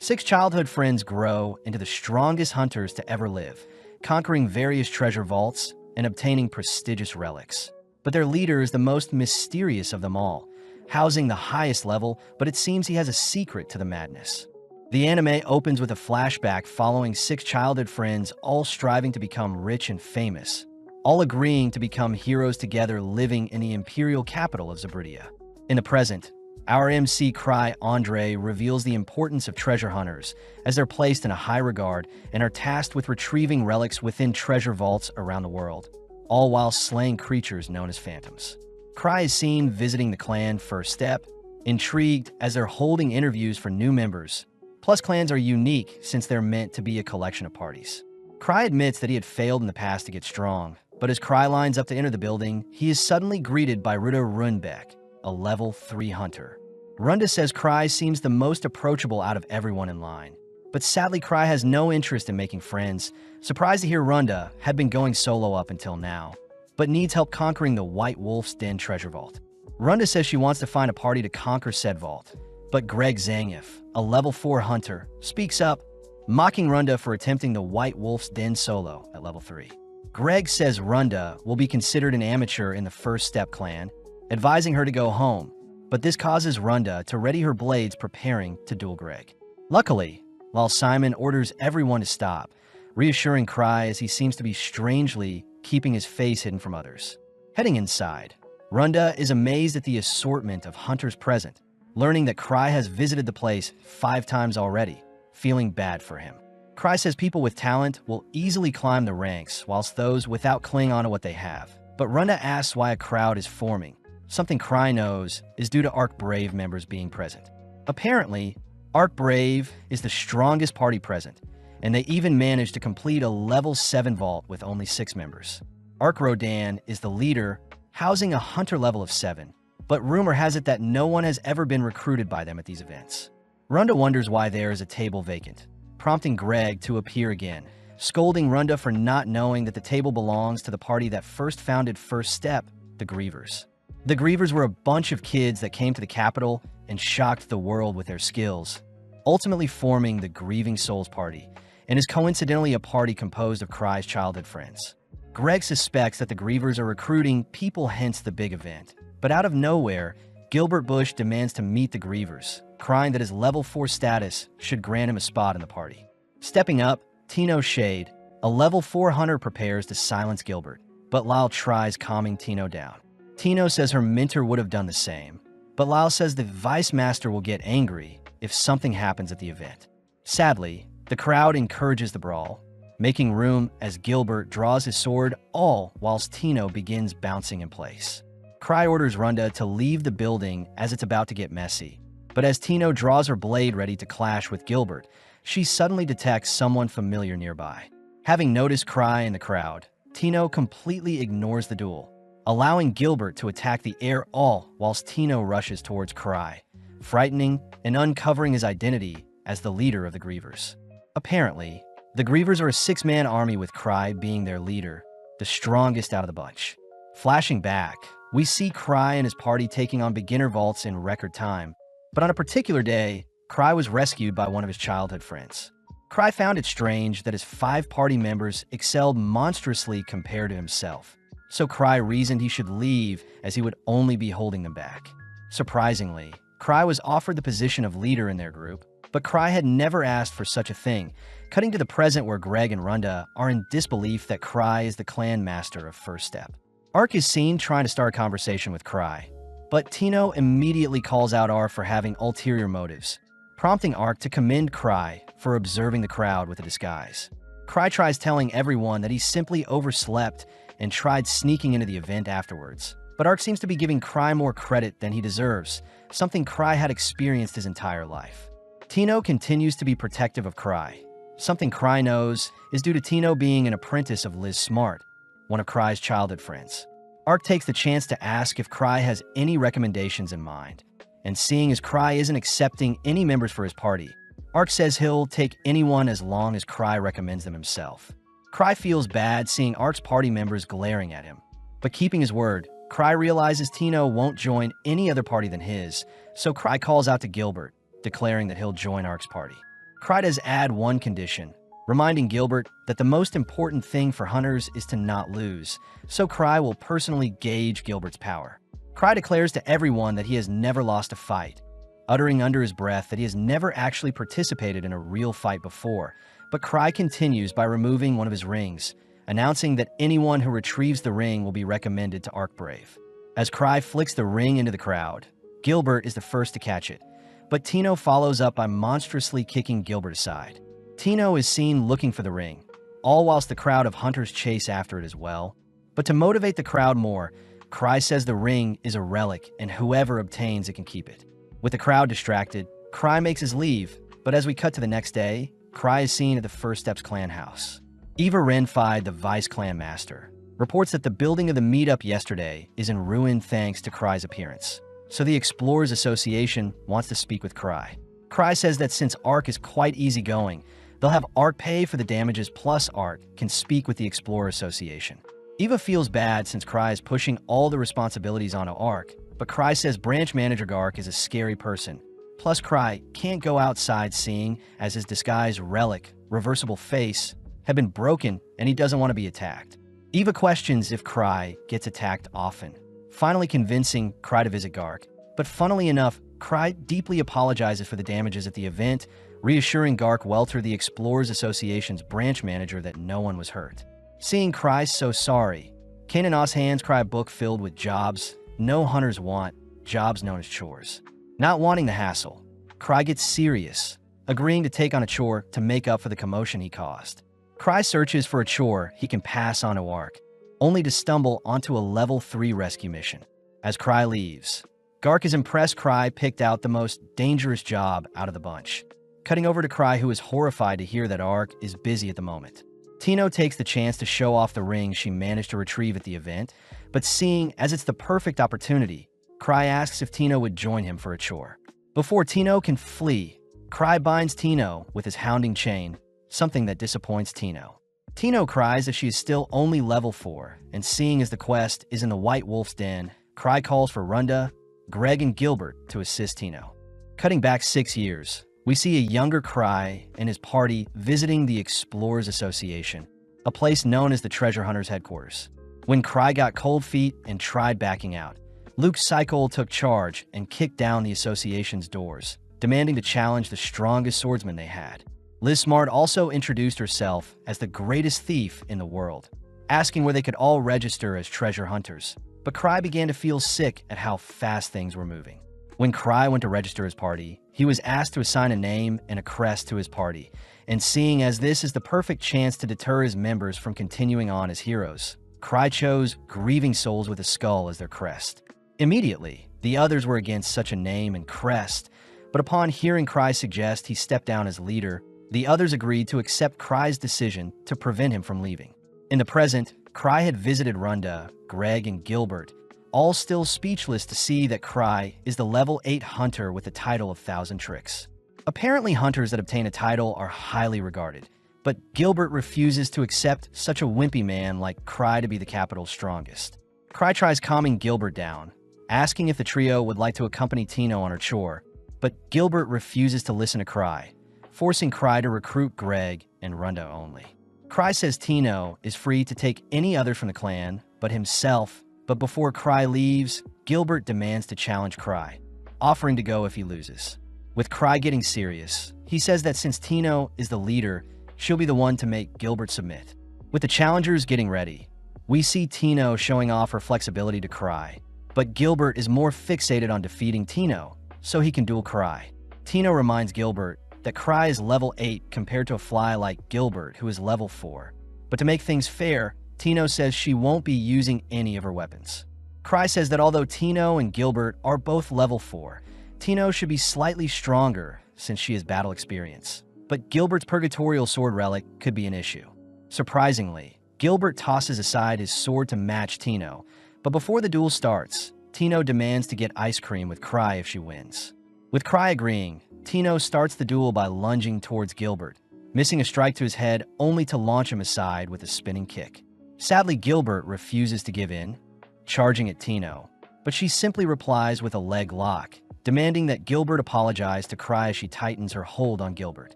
Six childhood friends grow into the strongest hunters to ever live, conquering various treasure vaults and obtaining prestigious relics. But their leader is the most mysterious of them all, housing the highest level, but it seems he has a secret to the madness. The anime opens with a flashback following six childhood friends all striving to become rich and famous, all agreeing to become heroes together living in the imperial capital of Zabridia. In the present, our MC Cry Andre reveals the importance of treasure hunters as they're placed in a high regard and are tasked with retrieving relics within treasure vaults around the world, all while slaying creatures known as phantoms. Cry is seen visiting the clan First Step, intrigued as they're holding interviews for new members. Plus, clans are unique since they're meant to be a collection of parties. Cry admits that he had failed in the past to get strong, but as Cry lines up to enter the building, he is suddenly greeted by Ruda Runbeck, a level 3 hunter. Runda says Cry seems the most approachable out of everyone in line. But sadly, Cry has no interest in making friends, surprised to hear Runda had been going solo up until now, but needs help conquering the White Wolf's Den treasure vault. Runda says she wants to find a party to conquer said vault, but Greg Zangief, a level 4 hunter, speaks up, mocking Runda for attempting the White Wolf's Den solo at level 3. Greg says Runda will be considered an amateur in the First Step clan, advising her to go home, but this causes Runda to ready her blades preparing to duel Greg. Luckily, while Simon orders everyone to stop, reassuring Cry as he seems to be strangely keeping his face hidden from others. Heading inside, Runda is amazed at the assortment of hunters present, learning that Cry has visited the place 5 times already, feeling bad for him. Cry says people with talent will easily climb the ranks, whilst those without cling on to what they have. But Runda asks why a crowd is forming. Something Cry knows is due to Arc Brave members being present. Apparently, Arc Brave is the strongest party present, and they even managed to complete a level 7 vault with only 6 members. Arc Rodan is the leader, housing a hunter level of 7, but rumor has it that no one has ever been recruited by them at these events. Runda wonders why there is a table vacant, prompting Greg to appear again, scolding Runda for not knowing that the table belongs to the party that first founded First Step, the Grievers. The Grievers were a bunch of kids that came to the capital and shocked the world with their skills, ultimately forming the Grieving Souls Party, and is coincidentally a party composed of Cry's childhood friends. Greg suspects that the Grievers are recruiting people, hence the big event. But out of nowhere, Gilbert Bush demands to meet the Grievers, crying that his level 4 status should grant him a spot in the party. Stepping up, Tino Shade, a level 4 hunter, prepares to silence Gilbert, but Lyle tries calming Tino down. Tino says her mentor would have done the same, but Lyle says the Vice Master will get angry if something happens at the event. Sadly, the crowd encourages the brawl, making room as Gilbert draws his sword, all whilst Tino begins bouncing in place. Cry orders Runda to leave the building as it's about to get messy, but as Tino draws her blade ready to clash with Gilbert, she suddenly detects someone familiar nearby. Having noticed Cry in the crowd, Tino completely ignores the duel, allowing Gilbert to attack the air, all whilst Tino rushes towards Cry, frightening and uncovering his identity as the leader of the Grievers. Apparently, the Grievers are a 6-man army with Cry being their leader, the strongest out of the bunch. Flashing back, we see Cry and his party taking on beginner vaults in record time, but on a particular day, Cry was rescued by one of his childhood friends. Cry found it strange that his 5 party members excelled monstrously compared to himself, so Cry reasoned he should leave as he would only be holding them back. Surprisingly, Cry was offered the position of leader in their group, but Cry had never asked for such a thing, cutting to the present where Greg and Runda are in disbelief that Cry is the clan master of First Step. Ark is seen trying to start a conversation with Cry, but Tino immediately calls out Ark for having ulterior motives, prompting Ark to commend Cry for observing the crowd with a disguise. Cry tries telling everyone that he simply overslept and tried sneaking into the event afterwards, but Ark seems to be giving Cry more credit than he deserves, something Cry had experienced his entire life. Tino continues to be protective of Cry. Something Cry knows is due to Tino being an apprentice of Liz Smart, one of Cry's childhood friends. Ark takes the chance to ask if Cry has any recommendations in mind, and seeing as Cry isn't accepting any members for his party, Ark says he'll take anyone as long as Cry recommends them himself. Cry feels bad seeing Ark's party members glaring at him, but keeping his word, Cry realizes Tino won't join any other party than his, so Cry calls out to Gilbert, declaring that he'll join Ark's party. Cry does add one condition, reminding Gilbert that the most important thing for hunters is to not lose, so Cry will personally gauge Gilbert's power. Cry declares to everyone that he has never lost a fight, uttering under his breath that he has never actually participated in a real fight before, but Cry continues by removing one of his rings, announcing that anyone who retrieves the ring will be recommended to Arkbrave. As Cry flicks the ring into the crowd, Gilbert is the first to catch it, but Tino follows up by monstrously kicking Gilbert aside. Tino is seen looking for the ring, all whilst the crowd of hunters chase after it as well. But to motivate the crowd more, Cry says the ring is a relic and whoever obtains it can keep it. With the crowd distracted, Cry makes his leave, but as we cut to the next day, Cry is seen at the First Steps clan house. Eva Renfi, the vice clan master, reports that the building of the meetup yesterday is in ruin thanks to Cry's appearance. So the Explorers Association wants to speak with Cry. Cry says that since Ark is quite easygoing, they'll have Ark pay for the damages plus Ark can speak with the Explorer Association. Eva feels bad since Cry is pushing all the responsibilities onto Ark, but Cry says branch manager Gark is a scary person. Plus Cry can't go outside seeing as his disguised relic, reversible face, have been broken and he doesn't want to be attacked. Eva questions if Cry gets attacked often, finally convincing Cry to visit Gark. But funnily enough, Cry deeply apologizes for the damages at the event, reassuring Gark Welter, the Explorers Association's branch manager, that no one was hurt. Seeing Cry so sorry, Kanan Oz hands Cry a book filled with jobs no hunters want, jobs known as chores. Not wanting the hassle, Cry gets serious, agreeing to take on a chore to make up for the commotion he caused. Cry searches for a chore he can pass on to Ark, only to stumble onto a level 3 rescue mission. As Cry leaves, Gark is impressed Cry picked out the most dangerous job out of the bunch. Cutting over to Cry, who is horrified to hear that Ark is busy at the moment. Tino takes the chance to show off the ring she managed to retrieve at the event, but seeing as it's the perfect opportunity, Cry asks if Tino would join him for a chore. Before Tino can flee, Cry binds Tino with his hounding chain, something that disappoints Tino. Tino cries that she is still only level 4, and seeing as the quest is in the White Wolf's Den, Cry calls for Runda, Greg, and Gilbert to assist Tino. Cutting back 6 years, we see a younger Cry and his party visiting the Explorers Association, a place known as the Treasure Hunters headquarters. When Cry got cold feet and tried backing out, Luke Sycol took charge and kicked down the association's doors, demanding to challenge the strongest swordsman they had. Liz Smart also introduced herself as the greatest thief in the world, asking where they could all register as treasure hunters. But Cry began to feel sick at how fast things were moving. When Cry went to register his party, he was asked to assign a name and a crest to his party, and seeing as this is the perfect chance to deter his members from continuing on as heroes, Cry chose Grieving Souls with a Skull as their crest. Immediately, the others were against such a name and crest, but upon hearing Cry suggest he step down as leader, the others agreed to accept Cry's decision to prevent him from leaving. In the present, Cry had visited Runda, Greg, and Gilbert, all still speechless to see that Cry is the level 8 hunter with the title of Thousand Tricks. Apparently, hunters that obtain a title are highly regarded, but Gilbert refuses to accept such a wimpy man like Cry to be the capital's strongest. Cry tries calming Gilbert down, asking if the trio would like to accompany Tino on her chore, but Gilbert refuses to listen to Cry, forcing Cry to recruit Greg and Runda only. Cry says Tino is free to take any other from the clan but himself, but before Cry leaves, Gilbert demands to challenge Cry, offering to go if he loses. With Cry getting serious, he says that since Tino is the leader, she'll be the one to make Gilbert submit. With the challengers getting ready, we see Tino showing off her flexibility to Cry, but Gilbert is more fixated on defeating Tino, so he can duel Cry. Tino reminds Gilbert that Cry is level 8 compared to a fly like Gilbert, who is level 4. But to make things fair, Tino says she won't be using any of her weapons. Cry says that although Tino and Gilbert are both level 4, Tino should be slightly stronger since she has battle experience. But Gilbert's Purgatorial Sword relic could be an issue. Surprisingly, Gilbert tosses aside his sword to match Tino, but before the duel starts, Tino demands to get ice cream with Cry if she wins. With Cry agreeing, Tino starts the duel by lunging towards Gilbert, missing a strike to his head only to launch him aside with a spinning kick. Sadly, Gilbert refuses to give in, charging at Tino, but she simply replies with a leg lock, demanding that Gilbert apologize to Cry as she tightens her hold on Gilbert.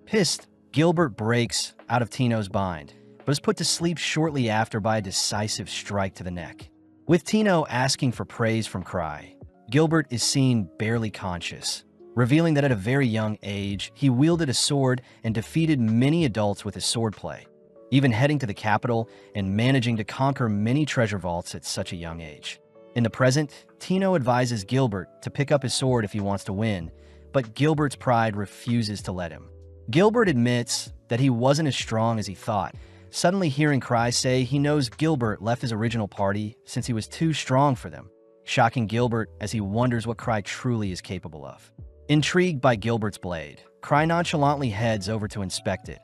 Pissed, Gilbert breaks out of Tino's bind, but is put to sleep shortly after by a decisive strike to the neck. With Tino asking for praise from Cry, Gilbert is seen barely conscious, revealing that at a very young age, he wielded a sword and defeated many adults with his swordplay, even heading to the capital and managing to conquer many treasure vaults at such a young age. In the present, Tino advises Gilbert to pick up his sword if he wants to win, but Gilbert's pride refuses to let him. Gilbert admits that he wasn't as strong as he thought, suddenly hearing Cry say he knows Gilbert left his original party since he was too strong for them, shocking Gilbert as he wonders what Cry truly is capable of. Intrigued by Gilbert's blade, Cry nonchalantly heads over to inspect it.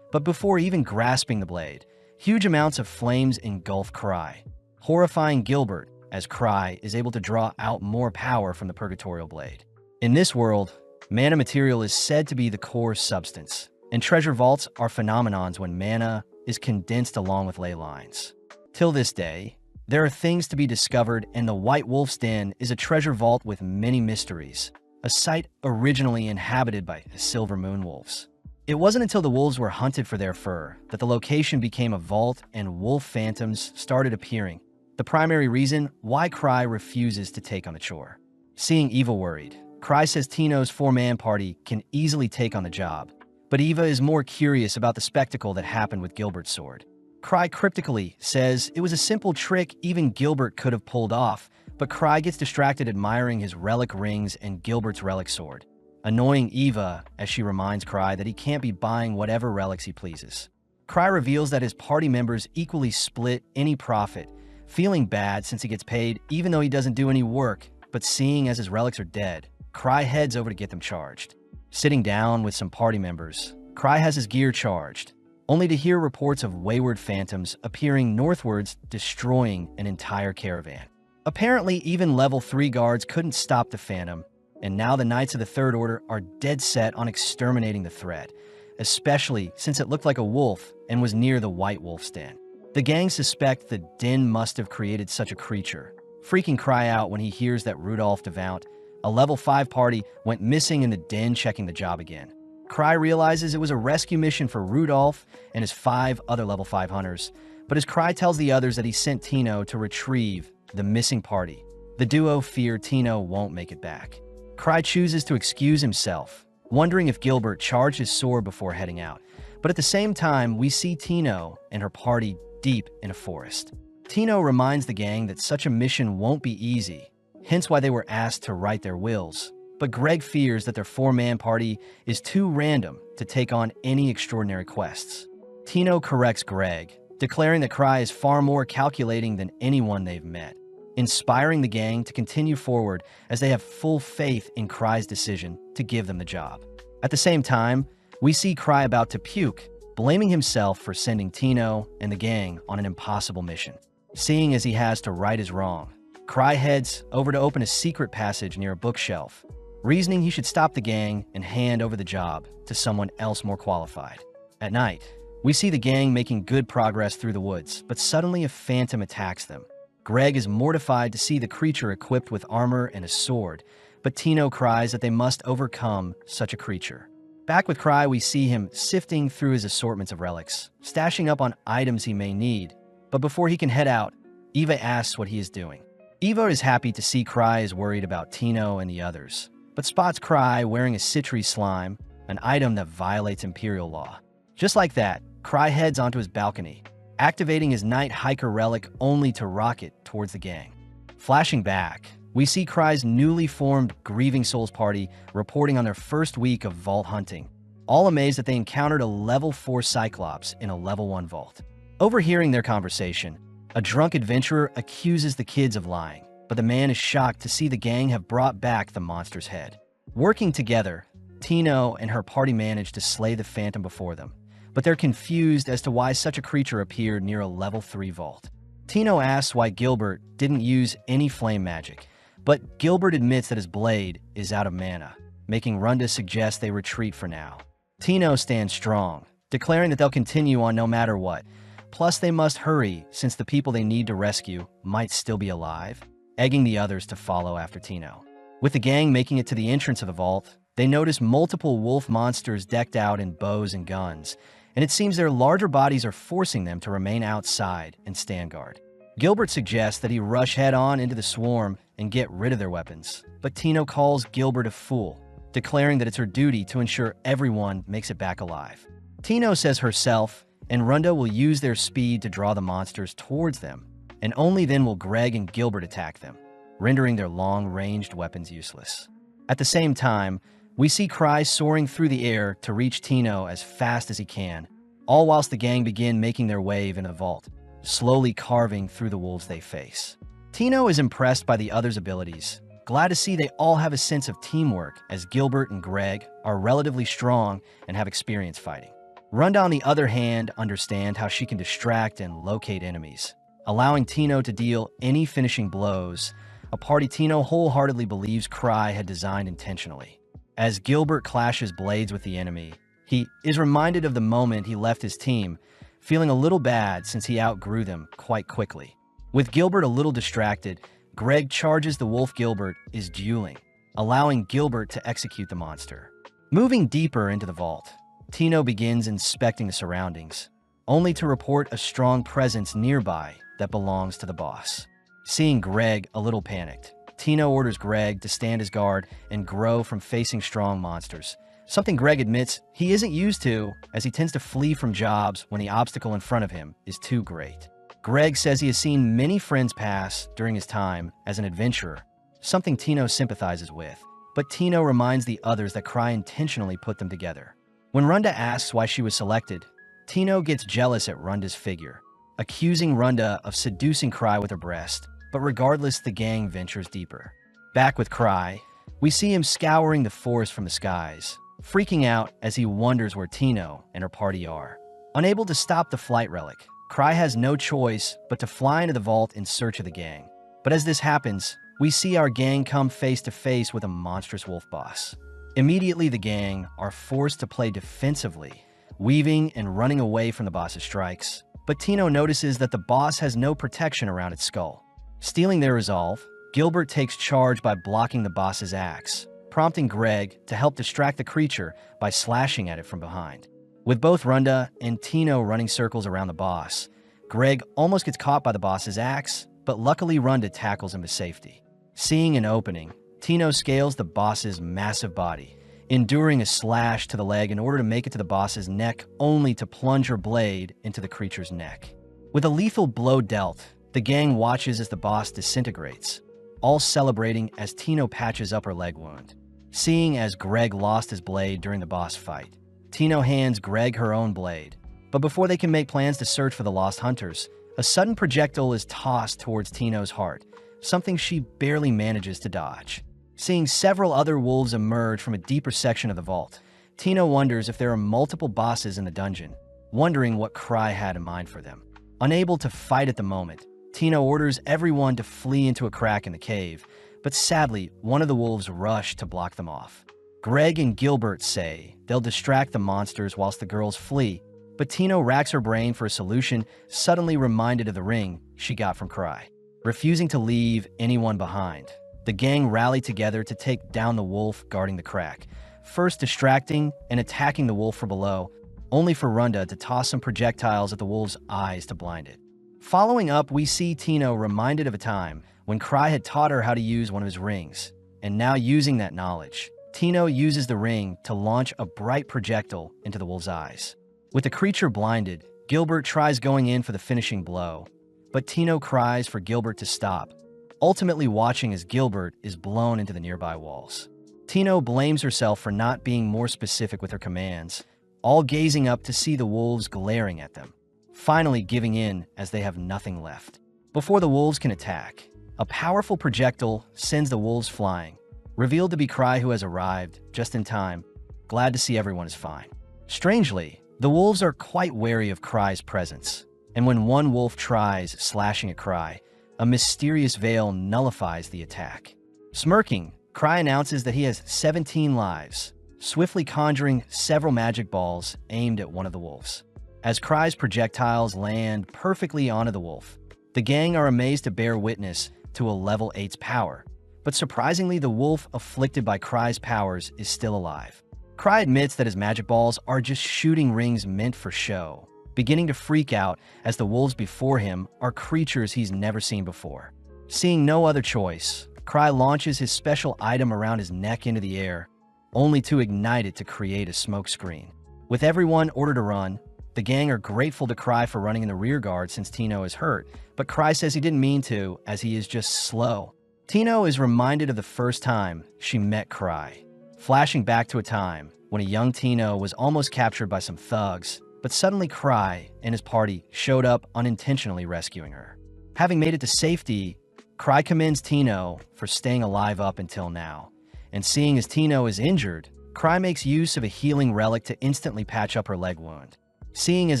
But before even grasping the blade, huge amounts of flames engulf Cry, horrifying Gilbert as Cry is able to draw out more power from the Purgatorial Blade. In this world, mana material is said to be the core substance, and treasure vaults are phenomenons when mana is condensed along with ley lines. Till this day, there are things to be discovered, and the White Wolf's Den is a treasure vault with many mysteries, a site originally inhabited by silver moon wolves. It wasn't until the wolves were hunted for their fur that the location became a vault and wolf phantoms started appearing, the primary reason why Cry refuses to take on the chore. Seeing Eva worried, Cry says Tino's four-man party can easily take on the job, but Eva is more curious about the spectacle that happened with Gilbert's sword. Cry cryptically says it was a simple trick even Gilbert could have pulled off, but Cry gets distracted admiring his relic rings and Gilbert's relic sword, annoying Eva as she reminds Cry that he can't be buying whatever relics he pleases. Cry reveals that his party members equally split any profit, feeling bad since he gets paid even though he doesn't do any work, but seeing as his relics are dead, Cry heads over to get them charged. Sitting down with some party members, Cry has his gear charged, only to hear reports of wayward phantoms appearing northwards, destroying an entire caravan. Apparently, even level 3 guards couldn't stop the phantom, and now the Knights of the Third Order are dead set on exterminating the threat, especially since it looked like a wolf and was near the White Wolf's Den. The gang suspect the den must have created such a creature, freaking Cry out when he hears that Rudolph Devount, a level 5 party, went missing in the den checking the job again. Cry realizes it was a rescue mission for Rudolph and his 5 other level 5 hunters, but as Cry tells the others that he sent Tino to retrieve the missing party, the duo fear Tino won't make it back. Cry chooses to excuse himself, wondering if Gilbert charged his sword before heading out, but at the same time, we see Tino and her party deep in a forest. Tino reminds the gang that such a mission won't be easy, hence why they were asked to write their wills. But Greg fears that their 4-man party is too random to take on any extraordinary quests. Tino corrects Greg, declaring that Cry is far more calculating than anyone they've met, inspiring the gang to continue forward as they have full faith in Cry's decision to give them the job. At the same time, we see Cry about to puke, blaming himself for sending Tino and the gang on an impossible mission. Seeing as he has to right his wrong, Cry heads over to open a secret passage near a bookshelf, reasoning he should stop the gang and hand over the job to someone else more qualified. At night, we see the gang making good progress through the woods, but suddenly a phantom attacks them. Greg is mortified to see the creature equipped with armor and a sword, but Tino cries that they must overcome such a creature. Back with Cry, we see him sifting through his assortments of relics, stashing up on items he may need, but before he can head out, Eva asks what he is doing. Eva is happy to see Cry is worried about Tino and the others, but spots Cry wearing a Citri slime, an item that violates Imperial law. Just like that, Cry heads onto his balcony, activating his Night Hiker relic only to rocket towards the gang. Flashing back, we see Cry's newly formed Grieving Souls party reporting on their first week of vault hunting, all amazed that they encountered a level 4 Cyclops in a level 1 vault. Overhearing their conversation, a drunk adventurer accuses the kids of lying, but the man is shocked to see the gang have brought back the monster's head. Working together, Tino and her party manage to slay the phantom before them, but they're confused as to why such a creature appeared near a level 3 vault. Tino asks why Gilbert didn't use any flame magic, but Gilbert admits that his blade is out of mana, making Runda suggest they retreat for now. Tino stands strong, declaring that they'll continue on no matter what, plus they must hurry since the people they need to rescue might still be alive, egging the others to follow after Tino. With the gang making it to the entrance of the vault, They notice multiple wolf monsters decked out in bows and guns, and it seems their larger bodies are forcing them to remain outside and stand guard. Gilbert suggests that he rush head-on into the swarm and get rid of their weapons, but Tino calls Gilbert a fool, declaring that it's her duty to ensure everyone makes it back alive. Tino says herself and Runda will use their speed to draw the monsters towards them, and only then will Greg and Gilbert attack them, rendering their long-ranged weapons useless. At the same time, we see Cry soaring through the air to reach Tino as fast as he can, all whilst the gang begin making their way into the vault, slowly carving through the wolves they face. Tino is impressed by the others' abilities, glad to see they all have a sense of teamwork as Gilbert and Greg are relatively strong and have experience fighting. Runda, on the other hand, understands how she can distract and locate enemies, allowing Tino to deal any finishing blows, a party Tino wholeheartedly believes Cry had designed intentionally. As Gilbert clashes blades with the enemy, he is reminded of the moment he left his team, feeling a little bad since he outgrew them quite quickly. With Gilbert a little distracted, Greg charges the wolf Gilbert is dueling, allowing Gilbert to execute the monster. Moving deeper into the vault, Tino begins inspecting the surroundings, only to report a strong presence nearby that belongs to the boss. Seeing Greg a little panicked, Tino orders Greg to stand his guard and grow from facing strong monsters, something Greg admits he isn't used to as he tends to flee from jobs when the obstacle in front of him is too great. Greg says he has seen many friends pass during his time as an adventurer, something Tino sympathizes with, but Tino reminds the others that Cry intentionally put them together. When Runda asks why she was selected, Tino gets jealous at Runda's figure, accusing Runda of seducing Cry with her breast, but regardless, the gang ventures deeper. Back with Cry, we see him scouring the forest from the skies, freaking out as he wonders where Tino and her party are. Unable to stop the flight relic, Cry has no choice but to fly into the vault in search of the gang. But as this happens, we see our gang come face to face with a monstrous wolf boss. Immediately, the gang are forced to play defensively, weaving and running away from the boss's strikes. But Tino notices that the boss has no protection around its skull. Stealing their resolve, Gilbert takes charge by blocking the boss's axe, prompting Greg to help distract the creature by slashing at it from behind. With both Runda and Tino running circles around the boss, Greg almost gets caught by the boss's axe, but luckily Runda tackles him to safety. Seeing an opening, Tino scales the boss's massive body, enduring a slash to the leg in order to make it to the boss's neck, only to plunge her blade into the creature's neck. With a lethal blow dealt, the gang watches as the boss disintegrates, all celebrating as Tino patches up her leg wound. Seeing as Greg lost his blade during the boss fight, Tino hands Greg her own blade. But before they can make plans to search for the lost hunters, a sudden projectile is tossed towards Tino's heart, something she barely manages to dodge. Seeing several other wolves emerge from a deeper section of the vault, Tino wonders if there are multiple bosses in the dungeon, wondering what Cry had in mind for them. Unable to fight at the moment, Tino orders everyone to flee into a crack in the cave, but sadly, one of the wolves rush to block them off. Greg and Gilbert say they'll distract the monsters whilst the girls flee, but Tino racks her brain for a solution, suddenly reminded of the ring she got from Cry. Refusing to leave anyone behind, the gang rally together to take down the wolf guarding the crack, first distracting and attacking the wolf from below, only for Runda to toss some projectiles at the wolf's eyes to blind it. Following up, we see Tino reminded of a time when Cry had taught her how to use one of his rings, and now using that knowledge, Tino uses the ring to launch a bright projectile into the wolf's eyes. With the creature blinded, Gilbert tries going in for the finishing blow, but Tino cries for Gilbert to stop, ultimately watching as Gilbert is blown into the nearby walls. Tino blames herself for not being more specific with her commands, all gazing up to see the wolves glaring at them, finally giving in as they have nothing left. Before the wolves can attack, a powerful projectile sends the wolves flying, revealed to be Cry, who has arrived just in time, glad to see everyone is fine. Strangely, the wolves are quite wary of Cry's presence, and when one wolf tries slashing at Cry, a mysterious veil nullifies the attack. Smirking, Cry announces that he has 17 lives, swiftly conjuring several magic balls aimed at one of the wolves. As Cry's projectiles land perfectly onto the wolf, the gang are amazed to bear witness to a level 8's power, But surprisingly, the wolf afflicted by Cry's powers is still alive. Cry admits that his magic balls are just shooting rings meant for show, beginning to freak out as the wolves before him are creatures he's never seen before. Seeing no other choice, Cry launches his special item around his neck into the air, only to ignite it to create a smoke screen. With everyone ordered to run, the gang are grateful to Cry for running in the rear guard since Tino is hurt, but Cry says he didn't mean to, as he is just slow. Tino is reminded of the first time she met Cry, flashing back to a time when a young Tino was almost captured by some thugs, but suddenly Cry and his party showed up unintentionally rescuing her. Having made it to safety, Cry commends Tino for staying alive up until now, and seeing as Tino is injured, Cry makes use of a healing relic to instantly patch up her leg wound. Seeing as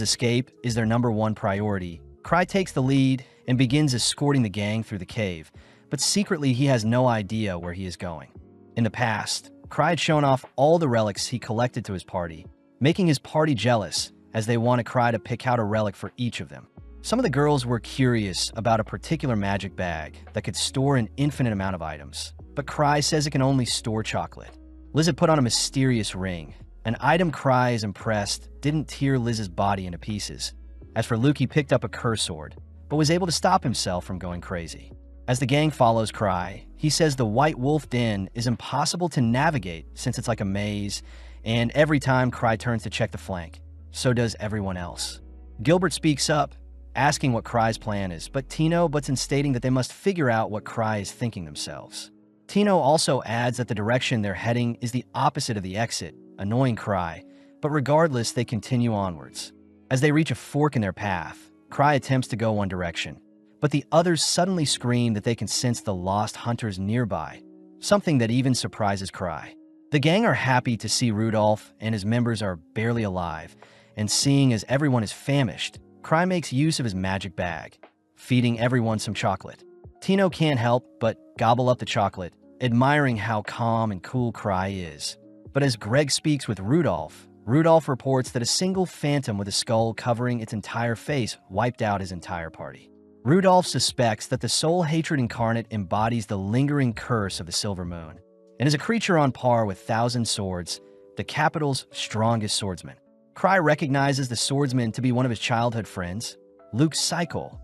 escape is their #1 priority, Cry takes the lead and begins escorting the gang through the cave, but secretly he has no idea where he is going. In the past, Cry had shown off all the relics he collected to his party, making his party jealous as they wanted Cry to pick out a relic for each of them. Some of the girls were curious about a particular magic bag that could store an infinite amount of items, but Cry says it can only store chocolate. Liz had put on a mysterious ring. An item Cry is impressed didn't tear Liz's body into pieces. As for Luke, he picked up a curse sword, but was able to stop himself from going crazy. As the gang follows Cry, he says the White Wolf Den is impossible to navigate since it's like a maze, and every time Cry turns to check the flank, so does everyone else. Gilbert speaks up, asking what Cry's plan is, but Tino butts in stating that they must figure out what Cry is thinking themselves. Tino also adds that the direction they're heading is the opposite of the exit, annoying Cry, but regardless, they continue onwards. As they reach a fork in their path, Cry attempts to go one direction, but the others suddenly scream that they can sense the lost hunters nearby, something that even surprises Cry. The gang are happy to see Rudolph and his members are barely alive, and seeing as everyone is famished, Cry makes use of his magic bag, feeding everyone some chocolate. Tino can't help but gobble up the chocolate, admiring how calm and cool Cry is. But as Greg speaks with Rudolph, Rudolph reports that a single phantom with a skull covering its entire face wiped out his entire party. Rudolph suspects that the soul hatred incarnate embodies the lingering curse of the Silver Moon, and is a creature on par with Thousand Swords, the capital's strongest swordsman. Cry recognizes the swordsman to be one of his childhood friends, Luke Cycle,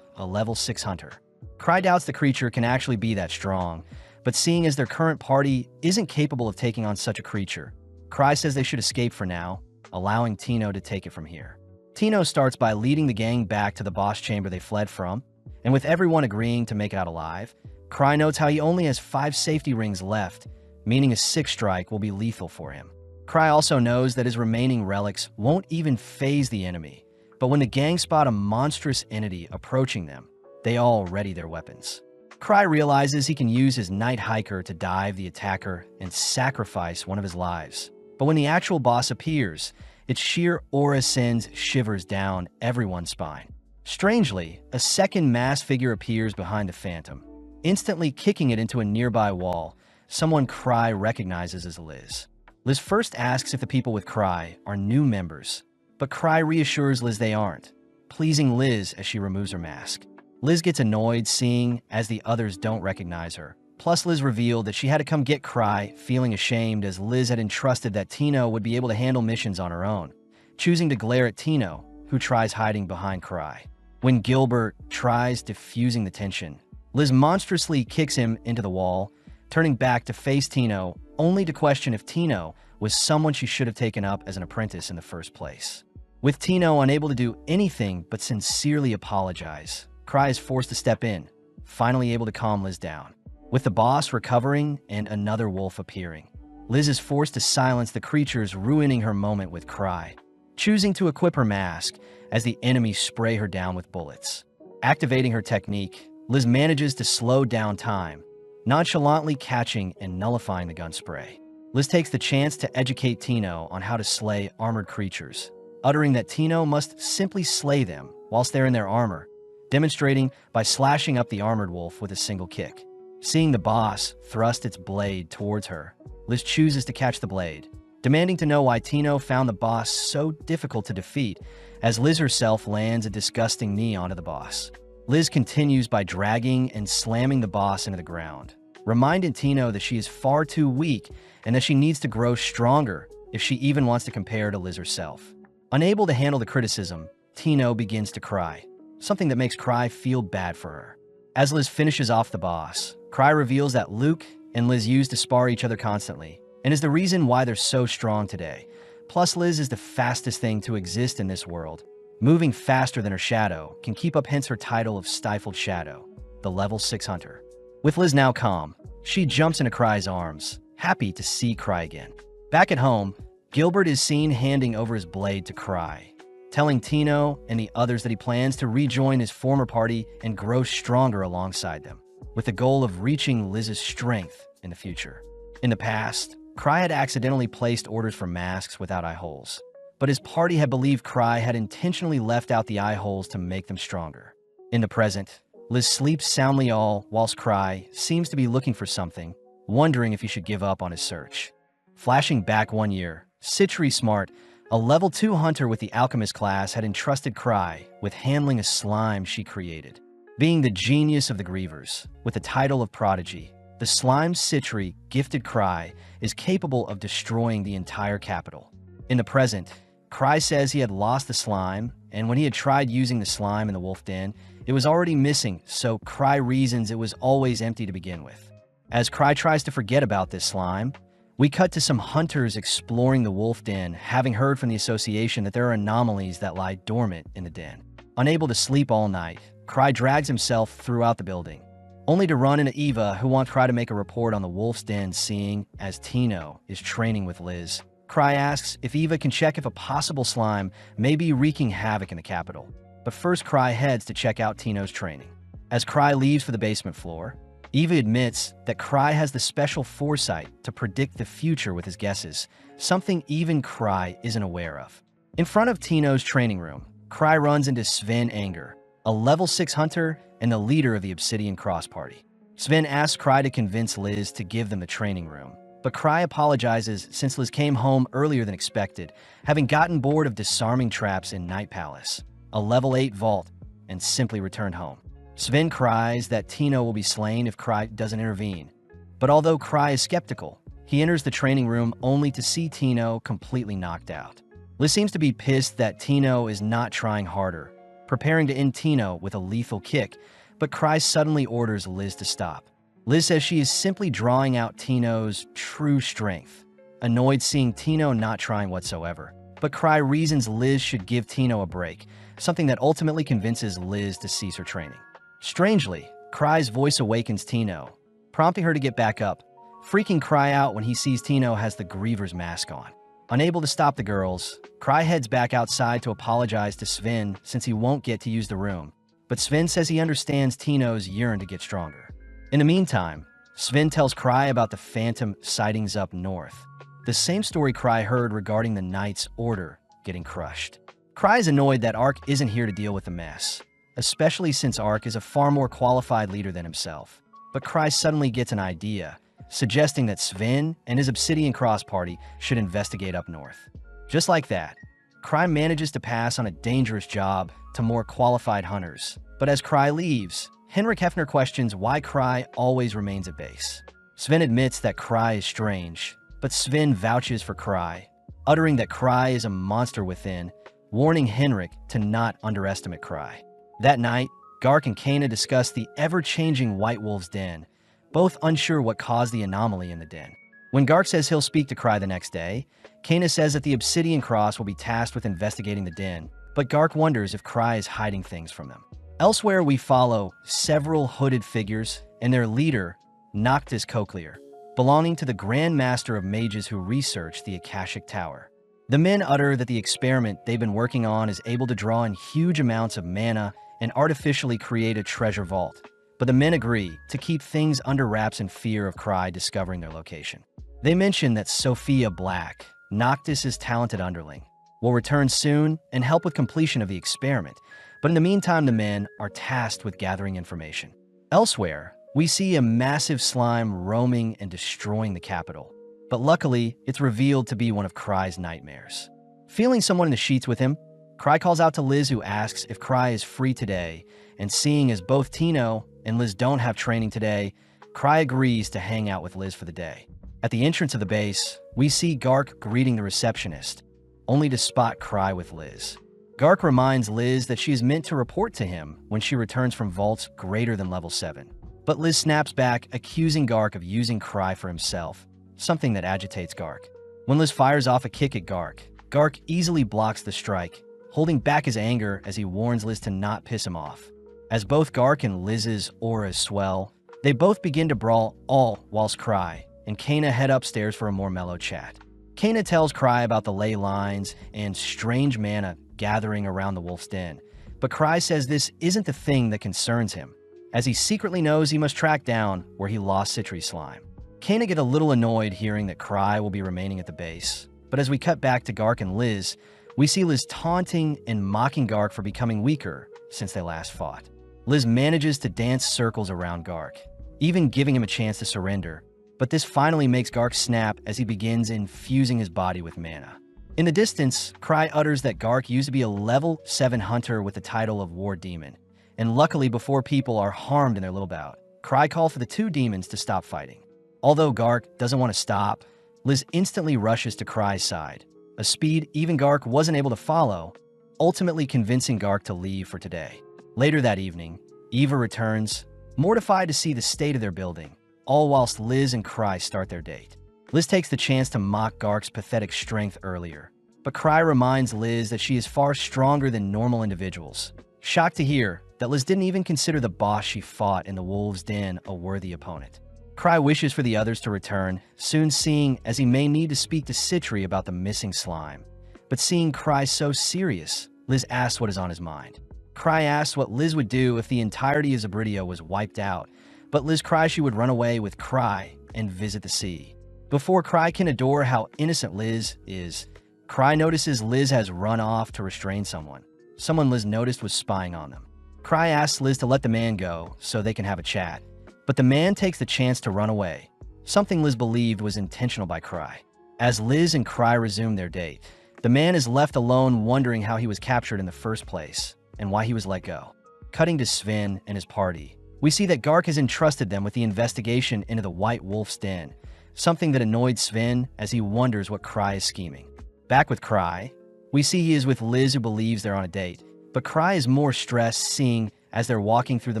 a level 6 hunter. Cry doubts the creature can actually be that strong, but seeing as their current party isn't capable of taking on such a creature, Cry says they should escape for now, allowing Tino to take it from here. Tino starts by leading the gang back to the boss chamber they fled from, and with everyone agreeing to make it out alive, Cry notes how he only has 5 safety rings left, meaning a 6th strike will be lethal for him. Cry also knows that his remaining relics won't even phase the enemy, but when the gang spot a monstrous entity approaching them, they all ready their weapons. Cry realizes he can use his Night Hiker to dive the attacker and sacrifice one of his lives. But when the actual boss appears, its sheer aura sends shivers down everyone's spine. Strangely, a second mass figure appears behind the phantom, instantly kicking it into a nearby wall, someone Cry recognizes as Liz. Liz first asks if the people with Cry are new members, but Cry reassures Liz they aren't, pleasing Liz as she removes her mask. Liz gets annoyed seeing as the others don't recognize her. Plus, Liz revealed that she had to come get Cry, feeling ashamed as Liz had entrusted that Tino would be able to handle missions on her own, choosing to glare at Tino, who tries hiding behind Cry. When Gilbert tries diffusing the tension, Liz monstrously kicks him into the wall, turning back to face Tino, only to question if Tino was someone she should have taken up as an apprentice in the first place. With Tino unable to do anything but sincerely apologize, Cry is forced to step in, finally able to calm Liz down. With the boss recovering and another wolf appearing, Liz is forced to silence the creatures, ruining her moment with Cry, choosing to equip her mask as the enemies spray her down with bullets. Activating her technique, Liz manages to slow down time, nonchalantly catching and nullifying the gun spray. Liz takes the chance to educate Tino on how to slay armored creatures, uttering that Tino must simply slay them whilst they're in their armor, demonstrating by slashing up the armored wolf with a single kick. Seeing the boss thrust its blade towards her, Liz chooses to catch the blade, demanding to know why Tino found the boss so difficult to defeat, as Liz herself lands a disgusting knee onto the boss. Liz continues by dragging and slamming the boss into the ground, reminding Tino that she is far too weak and that she needs to grow stronger if she even wants to compare to Liz herself. Unable to handle the criticism, Tino begins to cry, something that makes Cry feel bad for her. As Liz finishes off the boss, Cry reveals that Luke and Liz used to spar each other constantly, and is the reason why they're so strong today. Plus, Liz is the fastest thing to exist in this world. Moving faster than her shadow can keep up, hence her title of Stifled Shadow, the level 6 hunter. With Liz now calm, she jumps into Cry's arms, happy to see Cry again. Back at home, Gilbert is seen handing over his blade to Cry, telling Tino and the others that he plans to rejoin his former party and grow stronger alongside them, with the goal of reaching Liz's strength in the future. In the past, Cry had accidentally placed orders for masks without eye holes, but his party had believed Cry had intentionally left out the eye holes to make them stronger. In the present, Liz sleeps soundly all whilst Cry seems to be looking for something, wondering if he should give up on his search. Flashing back 1 year, Citri Smart, a level 2 hunter with the Alchemist class, had entrusted Cry with handling a slime she created. Being the genius of the Grievers, with the title of Prodigy, the slime Citri gifted Cry is capable of destroying the entire capital. In the present, Cry says he had lost the slime, and when he had tried using the slime in the wolf den, it was already missing, so Cry reasons it was always empty to begin with. As Cry tries to forget about this slime, we cut to some hunters exploring the wolf den, having heard from the association that there are anomalies that lie dormant in the den. Unable to sleep all night, Cry drags himself throughout the building, only to run into Eva, who wants Cry to make a report on the wolf's den, seeing as Tino is training with Liz. Cry asks if Eva can check if a possible slime may be wreaking havoc in the capital. But first, Cry heads to check out Tino's training. As Cry leaves for the basement floor, Eva admits that Cry has the special foresight to predict the future with his guesses, something even Cry isn't aware of. In front of Tino's training room, Cry runs into Sven Anger, a level 6 hunter and the leader of the Obsidian Cross Party. Sven asks Cry to convince Liz to give them the training room, but Cry apologizes since Liz came home earlier than expected, having gotten bored of disarming traps in Night Palace, a level 8 vault, and simply returned home. Sven cries that Tino will be slain if Cry doesn't intervene, but although Cry is skeptical, he enters the training room only to see Tino completely knocked out. Liz seems to be pissed that Tino is not trying harder, preparing to end Tino with a lethal kick, but Cry suddenly orders Liz to stop. Liz says she is simply drawing out Tino's true strength, annoyed seeing Tino not trying whatsoever. But Cry reasons Liz should give Tino a break, something that ultimately convinces Liz to cease her training. Strangely, Cry's voice awakens Tino, prompting her to get back up, freaking Cry out when he sees Tino has the Griever's mask on. Unable to stop the girls, Cry heads back outside to apologize to Sven since he won't get to use the room, but Sven says he understands Tino's yearn to get stronger. In the meantime, Sven tells Cry about the phantom sightings up north, the same story Cry heard regarding the Knight's Order getting crushed. Cry is annoyed that Ark isn't here to deal with the mess, especially since Ark is a far more qualified leader than himself. But Cry suddenly gets an idea, suggesting that Sven and his Obsidian Cross Party should investigate up north. Just like that, Cry manages to pass on a dangerous job to more qualified hunters. But as Cry leaves, Henrik Hefner questions why Cry always remains at base. Sven admits that Cry is strange, but Sven vouches for Cry, uttering that Cry is a monster within, warning Henrik to not underestimate Cry. That night, Gark and Kana discuss the ever-changing White Wolf's den, both unsure what caused the anomaly in the den. When Gark says he'll speak to Cry the next day, Kana says that the Obsidian Cross will be tasked with investigating the den, but Gark wonders if Cry is hiding things from them. Elsewhere, we follow several hooded figures and their leader, Noctis Cochlear, belonging to the Grand Master of Mages who researched the Akashic Tower. The men utter that the experiment they've been working on is able to draw in huge amounts of mana and artificially create a treasure vault, but the men agree to keep things under wraps in fear of Cry discovering their location. They mention that Sophia Black, Noctis' talented underling, will return soon and help with completion of the experiment, but in the meantime the men are tasked with gathering information. Elsewhere, we see a massive slime roaming and destroying the capital, but luckily it's revealed to be one of Cry's nightmares. Feeling someone in the sheets with him, Cry calls out to Liz, who asks if Cry is free today, and seeing as both Tino and Liz don't have training today, Cry agrees to hang out with Liz for the day. At the entrance of the base, we see Gark greeting the receptionist, only to spot Cry with Liz. Gark reminds Liz that she is meant to report to him when she returns from vaults greater than level 7. But Liz snaps back, accusing Gark of using Cry for himself, something that agitates Gark. When Liz fires off a kick at Gark, Gark easily blocks the strike, holding back his anger as he warns Liz to not piss him off. As both Gark and Liz's auras swell, they both begin to brawl, all whilst Cry and Kena head upstairs for a more mellow chat. Kena tells Cry about the ley lines and strange mana gathering around the wolf's den, but Cry says this isn't the thing that concerns him, as he secretly knows he must track down where he lost Citri's slime. Kena get a little annoyed hearing that Cry will be remaining at the base, but as we cut back to Gark and Liz, we see Liz taunting and mocking Gark for becoming weaker since they last fought. Liz manages to dance circles around Gark, even giving him a chance to surrender, but this finally makes Gark snap as he begins infusing his body with mana. In the distance, Cry utters that Gark used to be a level 7 hunter with the title of War Demon, and luckily before people are harmed in their little bout, Cry calls for the two demons to stop fighting. Although Gark doesn't want to stop, Liz instantly rushes to Cry's side, a speed even Gark wasn't able to follow, ultimately convincing Gark to leave for today. Later that evening, Eva returns, mortified to see the state of their building, all whilst Liz and Cry start their date. Liz takes the chance to mock Gark's pathetic strength earlier, but Cry reminds Liz that she is far stronger than normal individuals. Shocked to hear that Liz didn't even consider the boss she fought in the wolf's den a worthy opponent. Cry wishes for the others to return, soon seeing as he may need to speak to Citri about the missing slime. But seeing Cry so serious, Liz asks what is on his mind. Cry asks what Liz would do if the entirety of Zabridia was wiped out, but Liz cries she would run away with Cry and visit the sea. Before Cry can adore how innocent Liz is, Cry notices Liz has run off to restrain someone. Someone Liz noticed was spying on them. Cry asks Liz to let the man go so they can have a chat, but the man takes the chance to run away, something Liz believed was intentional by Cry. As Liz and Cry resume their date, the man is left alone wondering how he was captured in the first place and why he was let go. Cutting to Sven and his party, we see that Gark has entrusted them with the investigation into the White Wolf's den, something that annoyed Sven as he wonders what Cry is scheming. Back with Cry, we see he is with Liz who believes they're on a date, but Cry is more stressed seeing as they're walking through the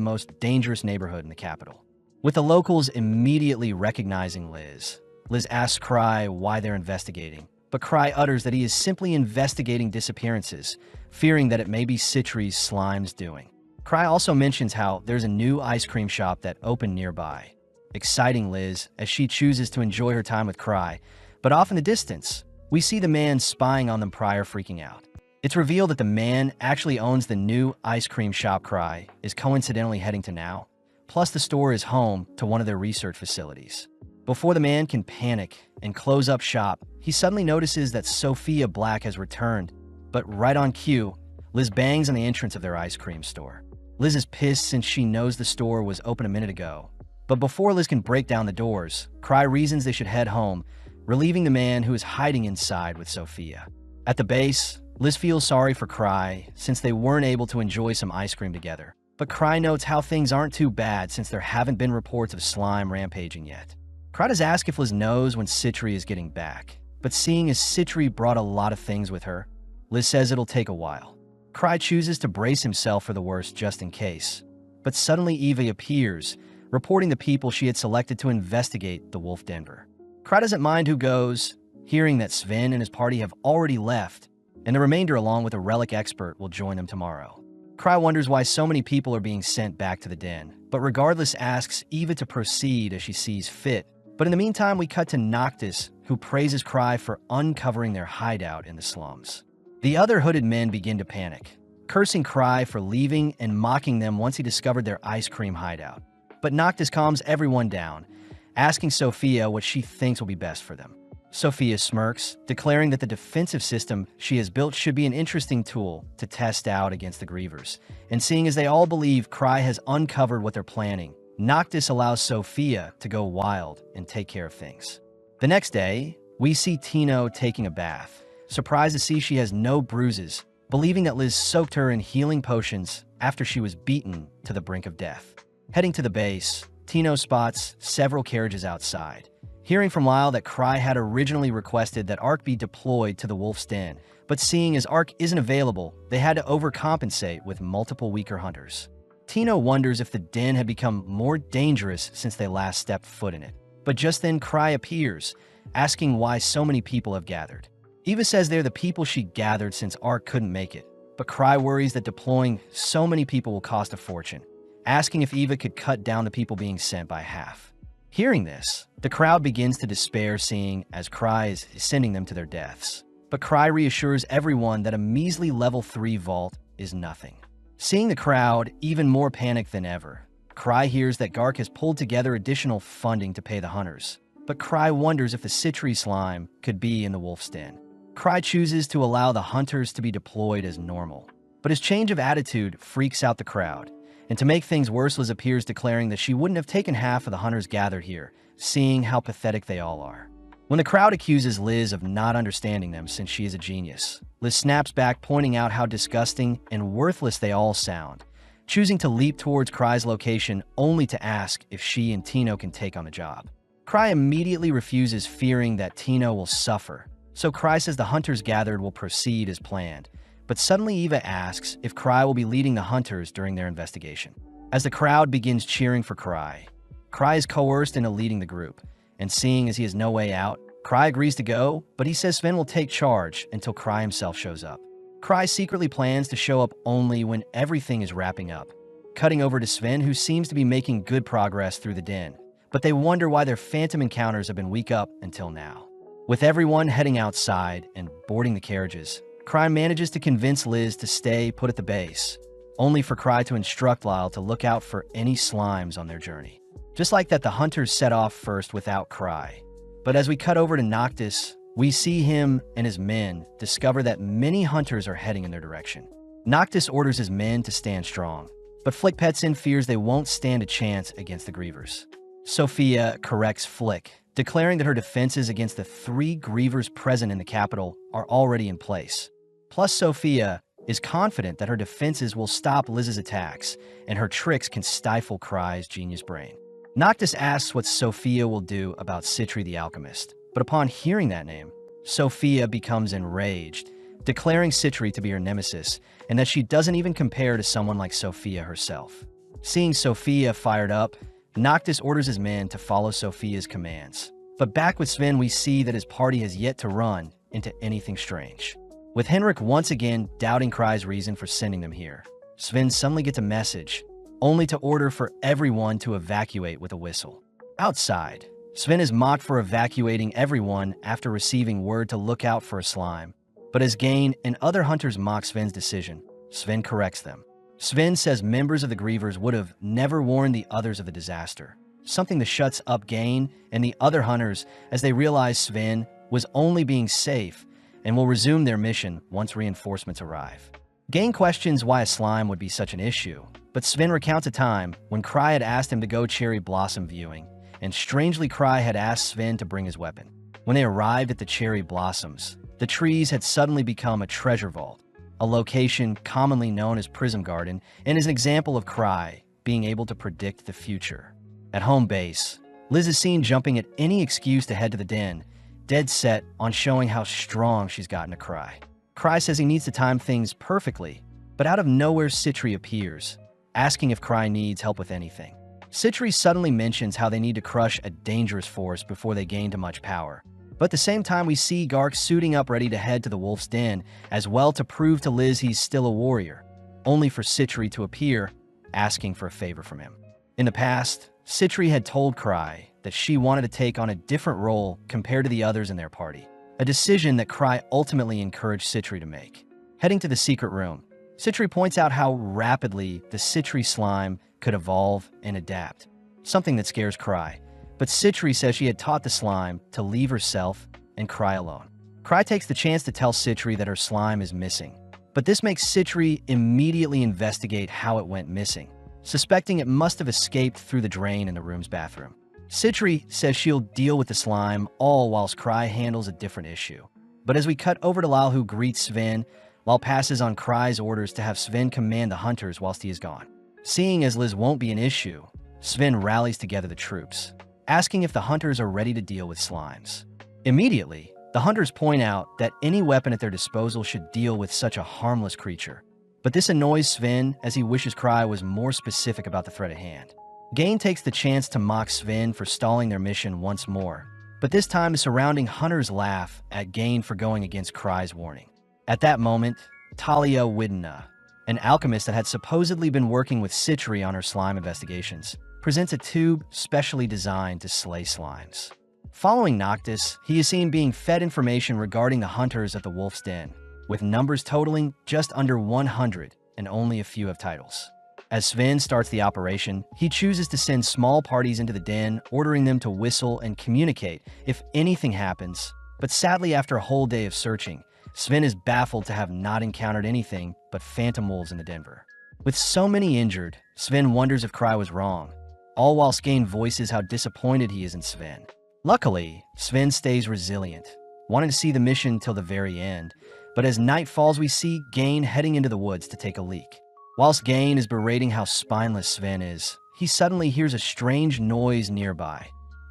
most dangerous neighborhood in the capital. With the locals immediately recognizing Liz, Liz asks Cry why they're investigating, but Cry utters that he is simply investigating disappearances, fearing that it may be Citri's slime's doing. Cry also mentions how there's a new ice cream shop that opened nearby, exciting Liz as she chooses to enjoy her time with Cry, but off in the distance, we see the man spying on them prior freaking out. It's revealed that the man actually owns the new ice cream shop Cry is coincidentally heading to now, plus the store is home to one of their research facilities. Before the man can panic and close up shop, he suddenly notices that Sophia Black has returned, but right on cue, Liz bangs on the entrance of their ice cream store. Liz is pissed since she knows the store was open a minute ago, but before Liz can break down the doors, Cry reasons they should head home, relieving the man who is hiding inside with Sophia. At the base, Liz feels sorry for Cry since they weren't able to enjoy some ice cream together, but Cry notes how things aren't too bad since there haven't been reports of slime rampaging yet. Cry does ask if Liz knows when Citri is getting back, but seeing as Citri brought a lot of things with her, Liz says it'll take a while. Cry chooses to brace himself for the worst just in case, but suddenly Eva appears, reporting the people she had selected to investigate the Wolf Denver. Cry doesn't mind who goes, hearing that Sven and his party have already left, and the remainder along with a relic expert will join them tomorrow. Cry wonders why so many people are being sent back to the den, but regardless asks Eva to proceed as she sees fit. But in the meantime, we cut to Noctis, who praises Cry for uncovering their hideout in the slums. The other hooded men begin to panic, cursing Cry for leaving and mocking them once he discovered their ice cream hideout. But Noctis calms everyone down, asking Sophia what she thinks will be best for them. Sophia smirks, declaring that the defensive system she has built should be an interesting tool to test out against the Grievers. And seeing as they all believe Cry has uncovered what they're planning, Noctis allows Sophia to go wild and take care of things. The next day, we see Tino taking a bath, surprised to see she has no bruises, believing that Liz soaked her in healing potions after she was beaten to the brink of death. Heading to the base, Tino spots several carriages outside. Hearing from Lyle that Cry had originally requested that Ark be deployed to the Wolf's Den, but seeing as Ark isn't available, they had to overcompensate with multiple weaker hunters. Tino wonders if the den had become more dangerous since they last stepped foot in it. But just then Cry appears, asking why so many people have gathered. Eva says they're the people she gathered since Ark couldn't make it, but Cry worries that deploying so many people will cost a fortune, asking if Eva could cut down the people being sent by half. Hearing this, the crowd begins to despair, seeing as Cry is sending them to their deaths. But Cry reassures everyone that a measly level 3 vault is nothing. Seeing the crowd even more panicked than ever, Cry hears that Gark has pulled together additional funding to pay the hunters. But Cry wonders if the Citri slime could be in the Wolf's Den. Cry chooses to allow the hunters to be deployed as normal. But his change of attitude freaks out the crowd. And to make things worse, Liz appears declaring that she wouldn't have taken half of the hunters gathered here, seeing how pathetic they all are. When the crowd accuses Liz of not understanding them since she is a genius, Liz snaps back, pointing out how disgusting and worthless they all sound, choosing to leap towards Cry's location only to ask if she and Tino can take on the job. Cry immediately refuses, fearing that Tino will suffer, so Cry says the hunters gathered will proceed as planned. But suddenly Eva asks if Cry will be leading the hunters during their investigation. As the crowd begins cheering for Cry, Cry is coerced into leading the group, and seeing as he has no way out, Cry agrees to go, but he says Sven will take charge until Cry himself shows up. Cry secretly plans to show up only when everything is wrapping up, cutting over to Sven, who seems to be making good progress through the den, but they wonder why their phantom encounters have been weak up until now. With everyone heading outside and boarding the carriages, Cry manages to convince Liz to stay put at the base, only for Cry to instruct Lyle to look out for any slimes on their journey. Just like that, the hunters set off first without Cry. But as we cut over to Noctis, we see him and his men discover that many hunters are heading in their direction. Noctis orders his men to stand strong, but Flick Petson fears they won't stand a chance against the Grievers. Sophia corrects Flick, declaring that her defenses against the 3 Grievers present in the capital are already in place. Plus, Sophia is confident that her defenses will stop Liz's attacks, and her tricks can stifle Cry's genius brain. Noctis asks what Sophia will do about Citri the Alchemist, but upon hearing that name, Sophia becomes enraged, declaring Citri to be her nemesis, and that she doesn't even compare to someone like Sophia herself. Seeing Sophia fired up, Noctis orders his men to follow Sophia's commands. But back with Sven, we see that his party has yet to run into anything strange. With Henrik once again doubting Cry's reason for sending them here, Sven suddenly gets a message, only to order for everyone to evacuate with a whistle. Outside, Sven is mocked for evacuating everyone after receiving word to look out for a slime. But as Gain and other hunters mock Sven's decision, Sven corrects them. Sven says members of the Grievers would have never warned the others of the disaster, something that shuts up Gain and the other hunters as they realize Sven was only being safe and will resume their mission once reinforcements arrive. Gain questions why a slime would be such an issue, but Sven recounts a time when Cry had asked him to go cherry blossom viewing, and strangely Cry had asked Sven to bring his weapon. When they arrived at the cherry blossoms, the trees had suddenly become a treasure vault, a location commonly known as Prism Garden, and is an example of Cry being able to predict the future. At home base, Liz is seen jumping at any excuse to head to the den, dead set on showing how strong she's gotten to Cry. Cry says he needs to time things perfectly, but out of nowhere Citri appears, asking if Cry needs help with anything. Citri suddenly mentions how they need to crush a dangerous force before they gain too much power. But at the same time, we see Gark suiting up ready to head to the Wolf's Den as well to prove to Liz he's still a warrior, only for Citri to appear, asking for a favor from him. In the past, Citri had told Cry that she wanted to take on a different role compared to the others in their party, a decision that Cry ultimately encouraged Citri to make. Heading to the secret room, Citri points out how rapidly the Citri slime could evolve and adapt, something that scares Cry. But Citri says she had taught the slime to leave herself and Cry alone. Cry takes the chance to tell Citri that her slime is missing, but this makes Citri immediately investigate how it went missing, suspecting it must have escaped through the drain in the room's bathroom. Citri says she'll deal with the slime, all whilst Cry handles a different issue. But as we cut over to Lyle, who greets Sven, Lyle passes on Cry's orders to have Sven command the hunters whilst he is gone. Seeing as Liz won't be an issue, Sven rallies together the troops, asking if the hunters are ready to deal with slimes. Immediately, the hunters point out that any weapon at their disposal should deal with such a harmless creature. But this annoys Sven, as he wishes Cry was more specific about the threat at hand. Gain takes the chance to mock Sven for stalling their mission once more, but this time the surrounding hunters laugh at Gain for going against Cry's warning. At that moment, Talia Widna, an alchemist that had supposedly been working with Citri on her slime investigations, presents a tube specially designed to slay slimes. Following Noctis, he is seen being fed information regarding the hunters at the Wolf's Den, with numbers totaling just under 100 and only a few have titles. As Sven starts the operation, he chooses to send small parties into the den, ordering them to whistle and communicate if anything happens. But sadly, after a whole day of searching, Sven is baffled to have not encountered anything but phantom wolves in the Denver. With so many injured, Sven wonders if Cry was wrong, all whilst Gain voices how disappointed he is in Sven. Luckily, Sven stays resilient, wanting to see the mission till the very end, but as night falls we see Gain heading into the woods to take a leak. Whilst Gain is berating how spineless Sven is, he suddenly hears a strange noise nearby,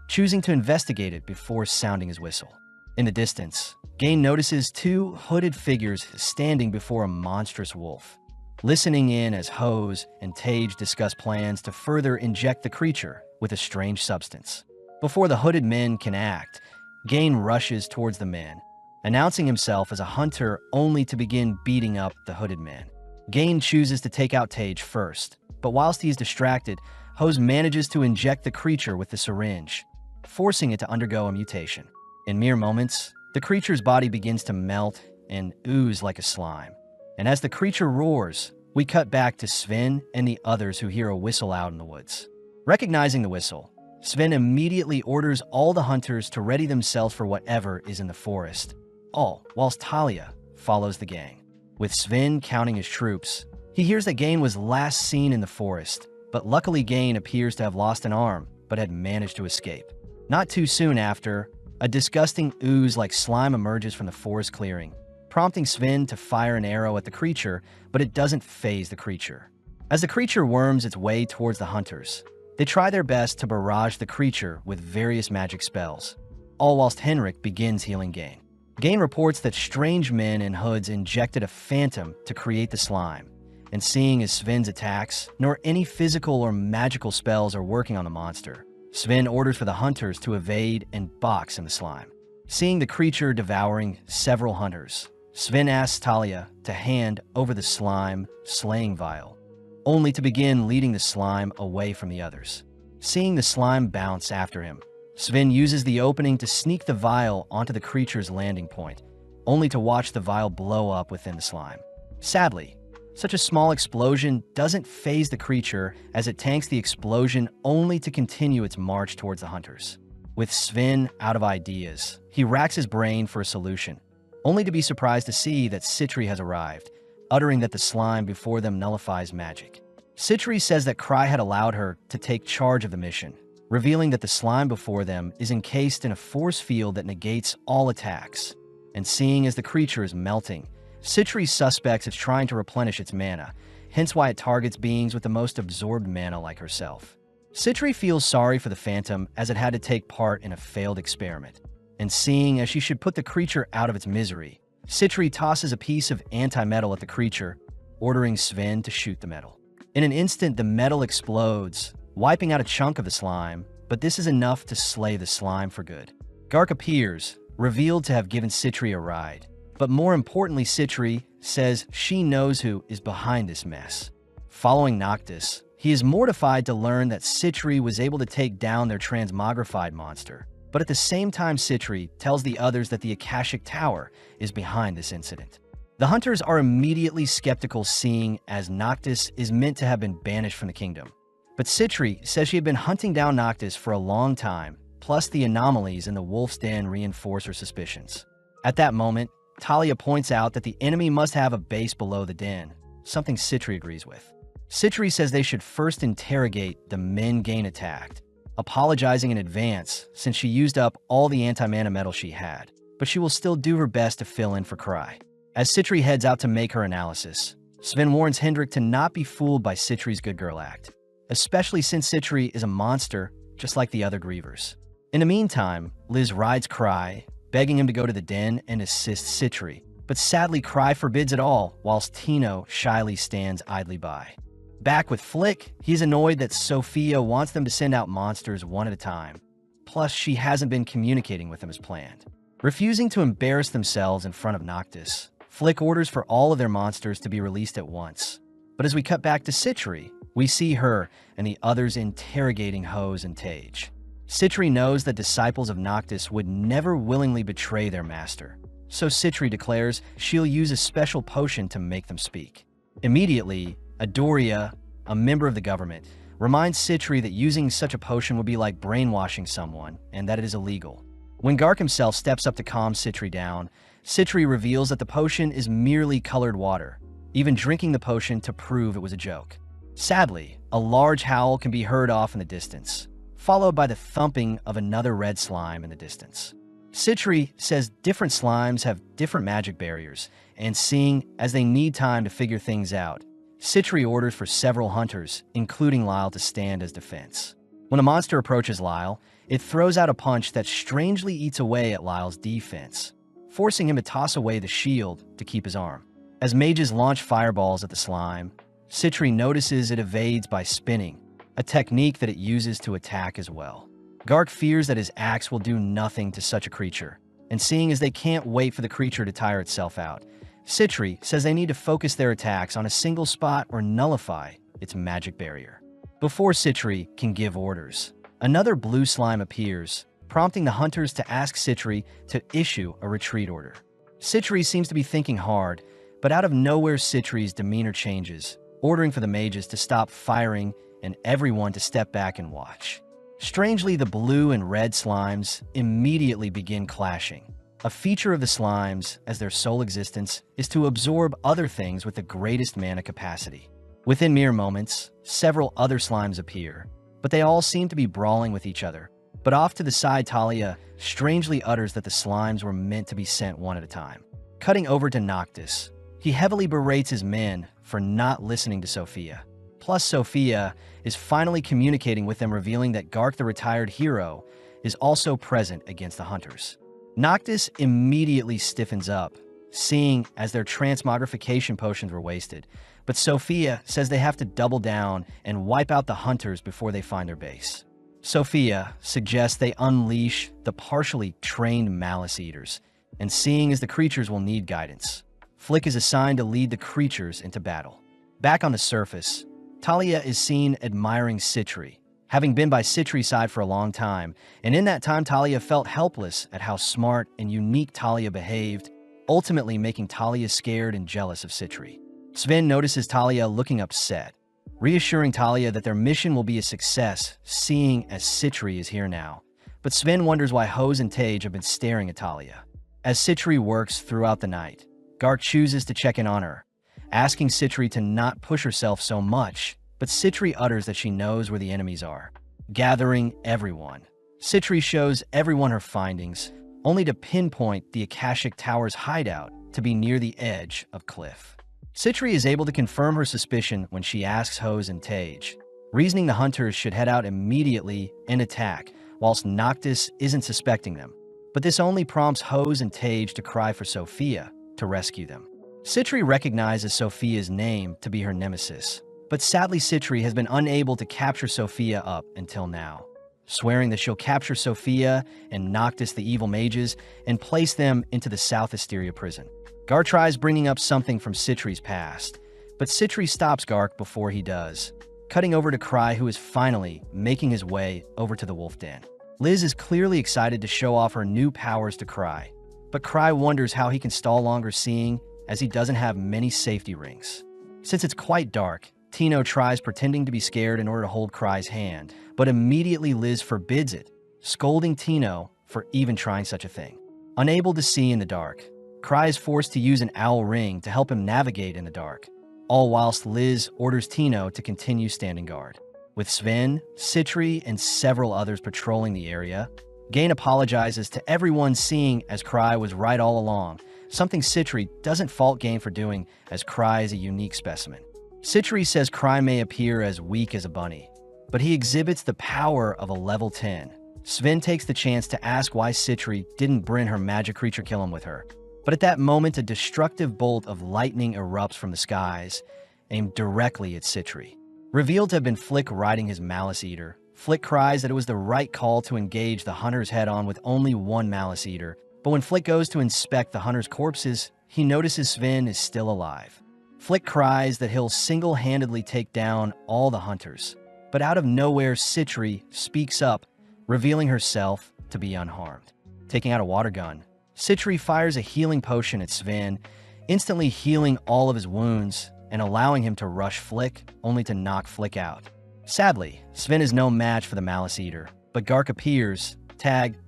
choosing to investigate it before sounding his whistle. In the distance, Gain notices two hooded figures standing before a monstrous wolf. Listening in as Hose and Tage discuss plans to further inject the creature with a strange substance. Before the hooded men can act, Gain rushes towards the men, announcing himself as a hunter only to begin beating up the hooded men. Gain chooses to take out Tage first, but whilst he is distracted, Hose manages to inject the creature with the syringe, forcing it to undergo a mutation. In mere moments, the creature's body begins to melt and ooze like a slime. And as the creature roars, we cut back to Sven and the others who hear a whistle out in the woods. Recognizing the whistle, Sven immediately orders all the hunters to ready themselves for whatever is in the forest, all whilst Talia follows the gang. With Sven counting his troops, he hears that Gain was last seen in the forest, but luckily Gain appears to have lost an arm but had managed to escape. Not too soon after, a disgusting ooze like slime emerges from the forest clearing, prompting Sven to fire an arrow at the creature, but it doesn't faze the creature. As the creature worms its way towards the hunters, they try their best to barrage the creature with various magic spells, all whilst Henrik begins healing Gain. Gain reports that strange men in hoods injected a phantom to create the slime, and seeing as Sven's attacks, nor any physical or magical spells are working on the monster, Sven orders for the hunters to evade and box in the slime. Seeing the creature devouring several hunters, Sven asks Talia to hand over the slime slaying vial, only to begin leading the slime away from the others. Seeing the slime bounce after him, Sven uses the opening to sneak the vial onto the creature's landing point, only to watch the vial blow up within the slime. Sadly, such a small explosion doesn't faze the creature as it tanks the explosion only to continue its march towards the hunters. With Sven out of ideas, he racks his brain for a solution, only to be surprised to see that Citri has arrived, uttering that the slime before them nullifies magic. Citri says that Cry had allowed her to take charge of the mission, revealing that the slime before them is encased in a force field that negates all attacks. And seeing as the creature is melting, Citri suspects it's trying to replenish its mana, hence why it targets beings with the most absorbed mana like herself. Citri feels sorry for the Phantom as it had to take part in a failed experiment, and seeing as she should put the creature out of its misery, Citri tosses a piece of anti-metal at the creature, ordering Sven to shoot the metal. In an instant, the metal explodes, wiping out a chunk of the slime, but this is enough to slay the slime for good. Gark appears, revealed to have given Citri a ride, but more importantly, Citri says she knows who is behind this mess. Following Noctis, he is mortified to learn that Citri was able to take down their transmogrified monster, but at the same time Citri tells the others that the Akashic Tower is behind this incident. The hunters are immediately skeptical, seeing as Noctis is meant to have been banished from the kingdom. But Citri says she had been hunting down Noctis for a long time, plus the anomalies in the Wolf's Den reinforce her suspicions. At that moment, Talia points out that the enemy must have a base below the den, something Citri agrees with. Citri says they should first interrogate the men Gain attacked, apologizing in advance since she used up all the anti-mana metal she had, but she will still do her best to fill in for Cry. As Citri heads out to make her analysis, Sven warns Hendrik to not be fooled by Citri's good girl act. especially since Citri is a monster just like the other grievers. In the meantime, Liz rides Cry, begging him to go to the den and assist Citri, but sadly Cry forbids it all, whilst Tino shyly stands idly by. Back with Flick, he's annoyed that Sophia wants them to send out monsters one at a time. Plus, she hasn't been communicating with them as planned. Refusing to embarrass themselves in front of Noctis, Flick orders for all of their monsters to be released at once. But as we cut back to Citri, we see her and the others interrogating Hose and Tage. Citri knows that disciples of Noctis would never willingly betray their master, so Citri declares she'll use a special potion to make them speak. Immediately, Adoria, a member of the government, reminds Citri that using such a potion would be like brainwashing someone and that it is illegal. When Gark himself steps up to calm Citri down, Citri reveals that the potion is merely colored water, even drinking the potion to prove it was a joke. Sadly, a large howl can be heard off in the distance, followed by the thumping of another red slime in the distance. Citri says different slimes have different magic barriers, and seeing as they need time to figure things out, Citri orders for several hunters, including Lyle, to stand as defense. When a monster approaches Lyle, it throws out a punch that strangely eats away at Lyle's defense, forcing him to toss away the shield to keep his arm. As mages launch fireballs at the slime, Citri notices it evades by spinning, a technique that it uses to attack as well. Gark fears that his axe will do nothing to such a creature, and seeing as they can't wait for the creature to tire itself out, Citri says they need to focus their attacks on a single spot or nullify its magic barrier. Before Citri can give orders, another blue slime appears, prompting the hunters to ask Citri to issue a retreat order. Citri seems to be thinking hard, but out of nowhere Citri's demeanor changes, ordering for the mages to stop firing and everyone to step back and watch. Strangely, the blue and red slimes immediately begin clashing. A feature of the slimes, as their sole existence, is to absorb other things with the greatest mana capacity. Within mere moments, several other slimes appear, but they all seem to be brawling with each other. But off to the side, Talia strangely utters that the slimes were meant to be sent one at a time. Cutting over to Noctis, he heavily berates his men for not listening to Sophia. Plus, Sophia is finally communicating with them, revealing that Gark the retired hero is also present against the hunters. Noctis immediately stiffens up, seeing as their transmogrification potions were wasted, but Sophia says they have to double down and wipe out the hunters before they find their base. Sophia suggests they unleash the partially trained Malice Eaters, and seeing as the creatures will need guidance, Flick is assigned to lead the creatures into battle. Back on the surface, Talia is seen admiring Citri, having been by Citri's side for a long time, and in that time Talia felt helpless at how smart and unique Talia behaved, ultimately making Talia scared and jealous of Citri. Sven notices Talia looking upset, reassuring Talia that their mission will be a success, seeing as Citri is here now. But Sven wonders why Hose and Tage have been staring at Talia. As Citri works throughout the night, Gark chooses to check in on her, asking Citri to not push herself so much, but Citri utters that she knows where the enemies are. Gathering everyone, Citri shows everyone her findings, only to pinpoint the Akashic Tower's hideout to be near the edge of cliff. Citri is able to confirm her suspicion when she asks Hose and Tage, reasoning the hunters should head out immediately and attack, whilst Noctis isn't suspecting them. But this only prompts Hose and Tage to cry for Sophia to rescue them. Citri recognizes Sophia's name to be her nemesis, but sadly Citri has been unable to capture Sophia up until now, swearing that she'll capture Sophia and Noctis the evil mages and place them into the South Asteria prison. Gark tries bringing up something from Citri's past, but Citri stops Gark before he does, cutting over to Cry, who is finally making his way over to the wolf den. Liz is clearly excited to show off her new powers to Cry, but Cry wonders how he can stall longer, seeing as he doesn't have many safety rings. Since it's quite dark, Tino tries pretending to be scared in order to hold Cry's hand, but immediately Liz forbids it, scolding Tino for even trying such a thing. Unable to see in the dark, Cry is forced to use an owl ring to help him navigate in the dark, all whilst Liz orders Tino to continue standing guard. With Sven, Citri, and several others patrolling the area, Gain apologizes to everyone, seeing as Cry was right all along, something Citri doesn't fault Gain for doing, as Cry is a unique specimen. Citri says Cry may appear as weak as a bunny, but he exhibits the power of a level 10. Sven takes the chance to ask why Citri didn't bring her magic creature kill him with her. But at that moment, a destructive bolt of lightning erupts from the skies, aimed directly at Citri. Revealed to have been Flick riding his Malice Eater, Flick cries that it was the right call to engage the hunters head-on with only one Malice Eater. But when Flick goes to inspect the hunters' corpses, he notices Sven is still alive. Flick cries that he'll single-handedly take down all the hunters. But out of nowhere, Citri speaks up, revealing herself to be unharmed. Taking out a water gun, Citri fires a healing potion at Sven, instantly healing all of his wounds and allowing him to rush Flick, only to knock Flick out. Sadly, Sven is no match for the Malice Eater, but Gark appears,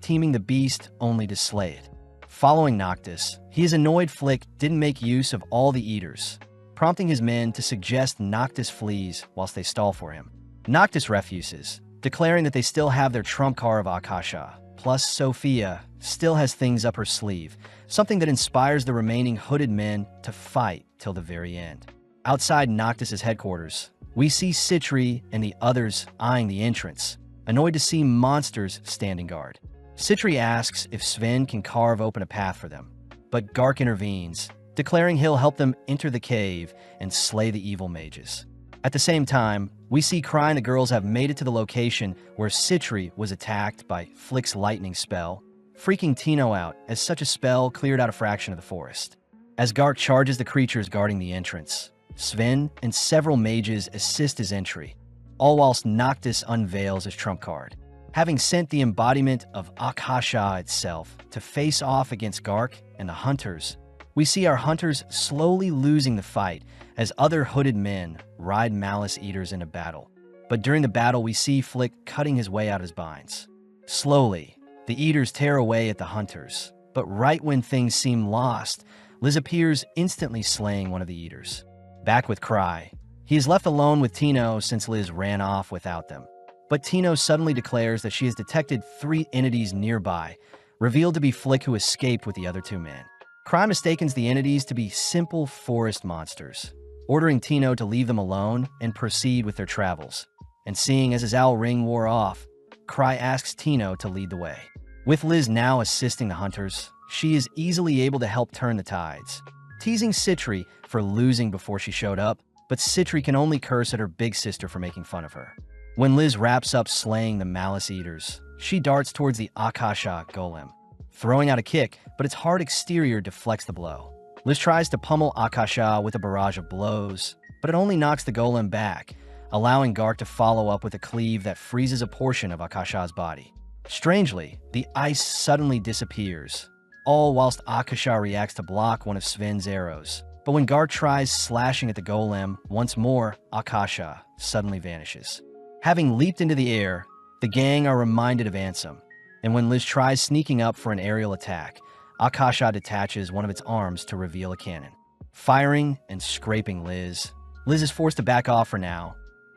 teaming the beast only to slay it. Following Noctis, he is annoyed Flick didn't make use of all the Eaters, prompting his men to suggest Noctis flees whilst they stall for him. Noctis refuses, declaring that they still have their trump card of Akasha, plus Sophia still has things up her sleeve, something that inspires the remaining hooded men to fight till the very end. Outside Noctis' headquarters, we see Citri and the others eyeing the entrance, annoyed to see monsters standing guard. Citri asks if Sven can carve open a path for them, but Gark intervenes, declaring he'll help them enter the cave and slay the evil mages. At the same time, we see Cry and the girls have made it to the location where Citri was attacked by Flick's lightning spell, freaking Tino out as such a spell cleared out a fraction of the forest. As Gark charges the creatures guarding the entrance, Sven and several mages assist his entry, all whilst Noctis unveils his trump card. Having sent the embodiment of Akasha itself to face off against Gark and the hunters, we see our hunters slowly losing the fight as other hooded men ride Malice Eaters into battle. But during the battle, we see Flick cutting his way out of his binds. Slowly, the Eaters tear away at the hunters, but right when things seem lost, Liz appears, instantly slaying one of the Eaters. Back with Cry, he is left alone with Tino since Liz ran off without them. But Tino suddenly declares that she has detected 3 entities nearby, revealed to be Flick who escaped with the other 2 men. Cry mistakes the entities to be simple forest monsters, ordering Tino to leave them alone and proceed with their travels. And seeing as his owl ring wore off, Cry asks Tino to lead the way. With Liz now assisting the hunters, she is easily able to help turn the tides, teasing Citri for losing before she showed up, but Citri can only curse at her big sister for making fun of her. When Liz wraps up slaying the Malice Eaters, she darts towards the Akasha golem, throwing out a kick, but its hard exterior deflects the blow. Liz tries to pummel Akasha with a barrage of blows, but it only knocks the golem back, allowing Gark to follow up with a cleave that freezes a portion of Akasha's body. Strangely, the ice suddenly disappears, all whilst Akasha reacts to block one of Sven's arrows. But when Gark tries slashing at the golem, once more, Akasha suddenly vanishes. Having leaped into the air, the gang are reminded of Ansem, and when Liz tries sneaking up for an aerial attack, Akasha detaches one of its arms to reveal a cannon. Firing and scraping Liz is forced to back off for now,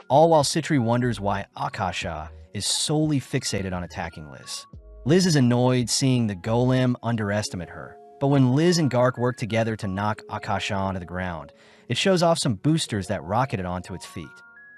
all while Citri wonders why Akasha is solely fixated on attacking Liz. Liz is annoyed seeing the golem underestimate her, but when Liz and Gark work together to knock Akasha onto the ground, it shows off some boosters that rocket it onto its feet.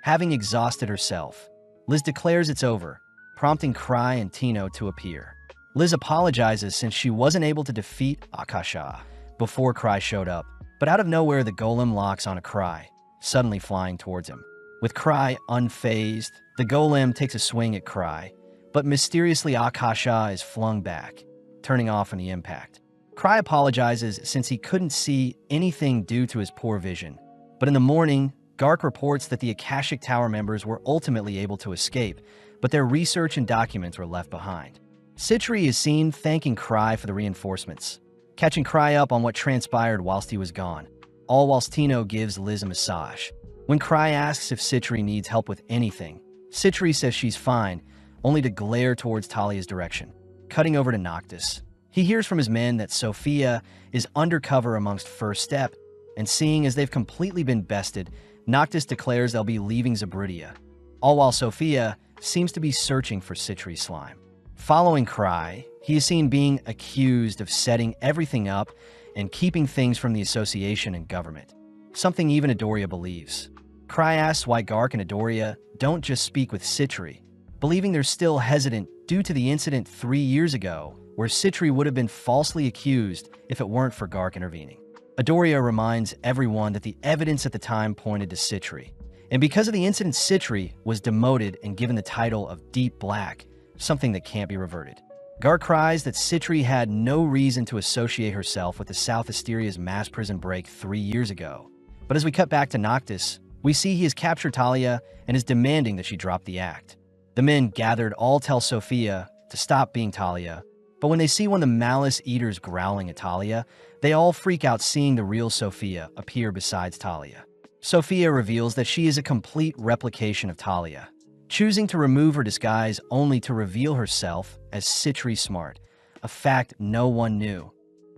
Having exhausted herself, Liz declares it's over, prompting Cry and Tino to appear. Liz apologizes since she wasn't able to defeat Akasha before Cry showed up, but out of nowhere the golem locks on a Cry, suddenly flying towards him. With Cry unfazed, the golem takes a swing at Cry, but mysteriously Akasha is flung back, turning off on the impact. Cry apologizes since he couldn't see anything due to his poor vision, but in the morning, Gark reports that the Akashic Tower members were ultimately able to escape, but their research and documents were left behind. Citri is seen thanking Cry for the reinforcements, catching Cry up on what transpired whilst he was gone, all whilst Tino gives Liz a massage. When Cry asks if Citri needs help with anything, Citri says she's fine, only to glare towards Talia's direction. Cutting over to Noctis, he hears from his men that Sophia is undercover amongst First Step, and seeing as they've completely been bested, Noctis declares they'll be leaving Zabridia, all while Sophia seems to be searching for Citri's slime. Following Cry, he is seen being accused of setting everything up and keeping things from the association and government, something even Adoria believes. Cry asks why Gark and Adoria don't just speak with Citri, believing they're still hesitant due to the incident 3 years ago where Citri would have been falsely accused if it weren't for Gark intervening. Adoria reminds everyone that the evidence at the time pointed to Citri, and because of the incident, Citri was demoted and given the title of Deep Black, something that can't be reverted. Gark cries that Citri had no reason to associate herself with the South Asteria's mass prison break 3 years ago. But as we cut back to Noctis, we see he has captured Talia and is demanding that she drop the act. The men gathered all tell Sophia to stop being Talia, but when they see one of the Malice Eaters growling at Talia, they all freak out seeing the real Sophia appear besides Talia. Sophia reveals that she is a complete replication of Talia, choosing to remove her disguise only to reveal herself as Citri Smart, a fact no one knew,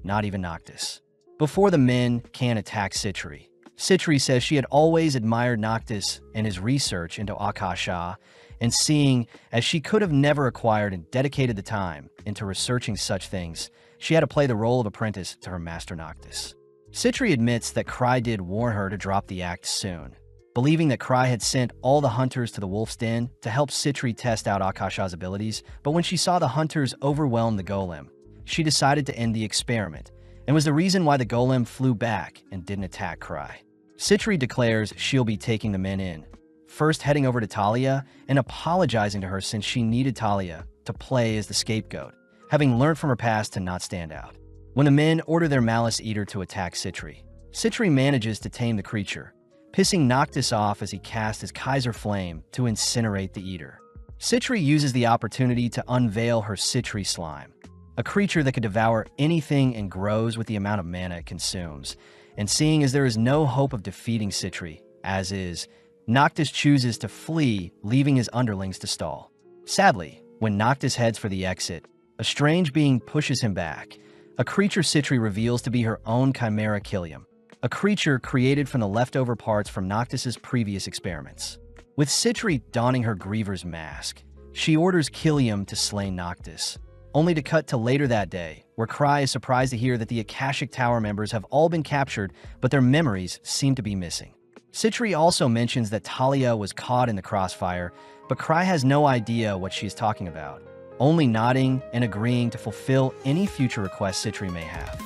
not even Noctis. Before the men can attack Citri, Citri says she had always admired Noctis and his research into Akasha, and seeing as she could have never acquired and dedicated the time into researching such things, she had to play the role of apprentice to her master Noctis. Citri admits that Cry did warn her to drop the act soon, believing that Cry had sent all the hunters to the Wolf's Den to help Citri test out Akasha's abilities, but when she saw the hunters overwhelm the golem, she decided to end the experiment, and was the reason why the golem flew back and didn't attack Cry. Citri declares she'll be taking the men in, first heading over to Talia and apologizing to her since she needed Talia to play as the scapegoat, having learned from her past to not stand out. When the men order their Malice Eater to attack Citri, Citri manages to tame the creature, pissing Noctis off as he casts his Kaiser Flame to incinerate the Eater. Citri uses the opportunity to unveil her Citri Slime, a creature that could devour anything and grows with the amount of mana it consumes, and seeing as there is no hope of defeating Citri, as is, Noctis chooses to flee, leaving his underlings to stall. Sadly, when Noctis heads for the exit, a strange being pushes him back, a creature Citri reveals to be her own Chimera Killium, a creature created from the leftover parts from Noctis's previous experiments. With Citri donning her Griever's mask, she orders Killium to slay Noctis, only to cut to later that day, where Cry is surprised to hear that the Akashic Tower members have all been captured, but their memories seem to be missing. Citri also mentions that Talia was caught in the crossfire, but Cry has no idea what she is talking about, only nodding and agreeing to fulfill any future requests Citri may have.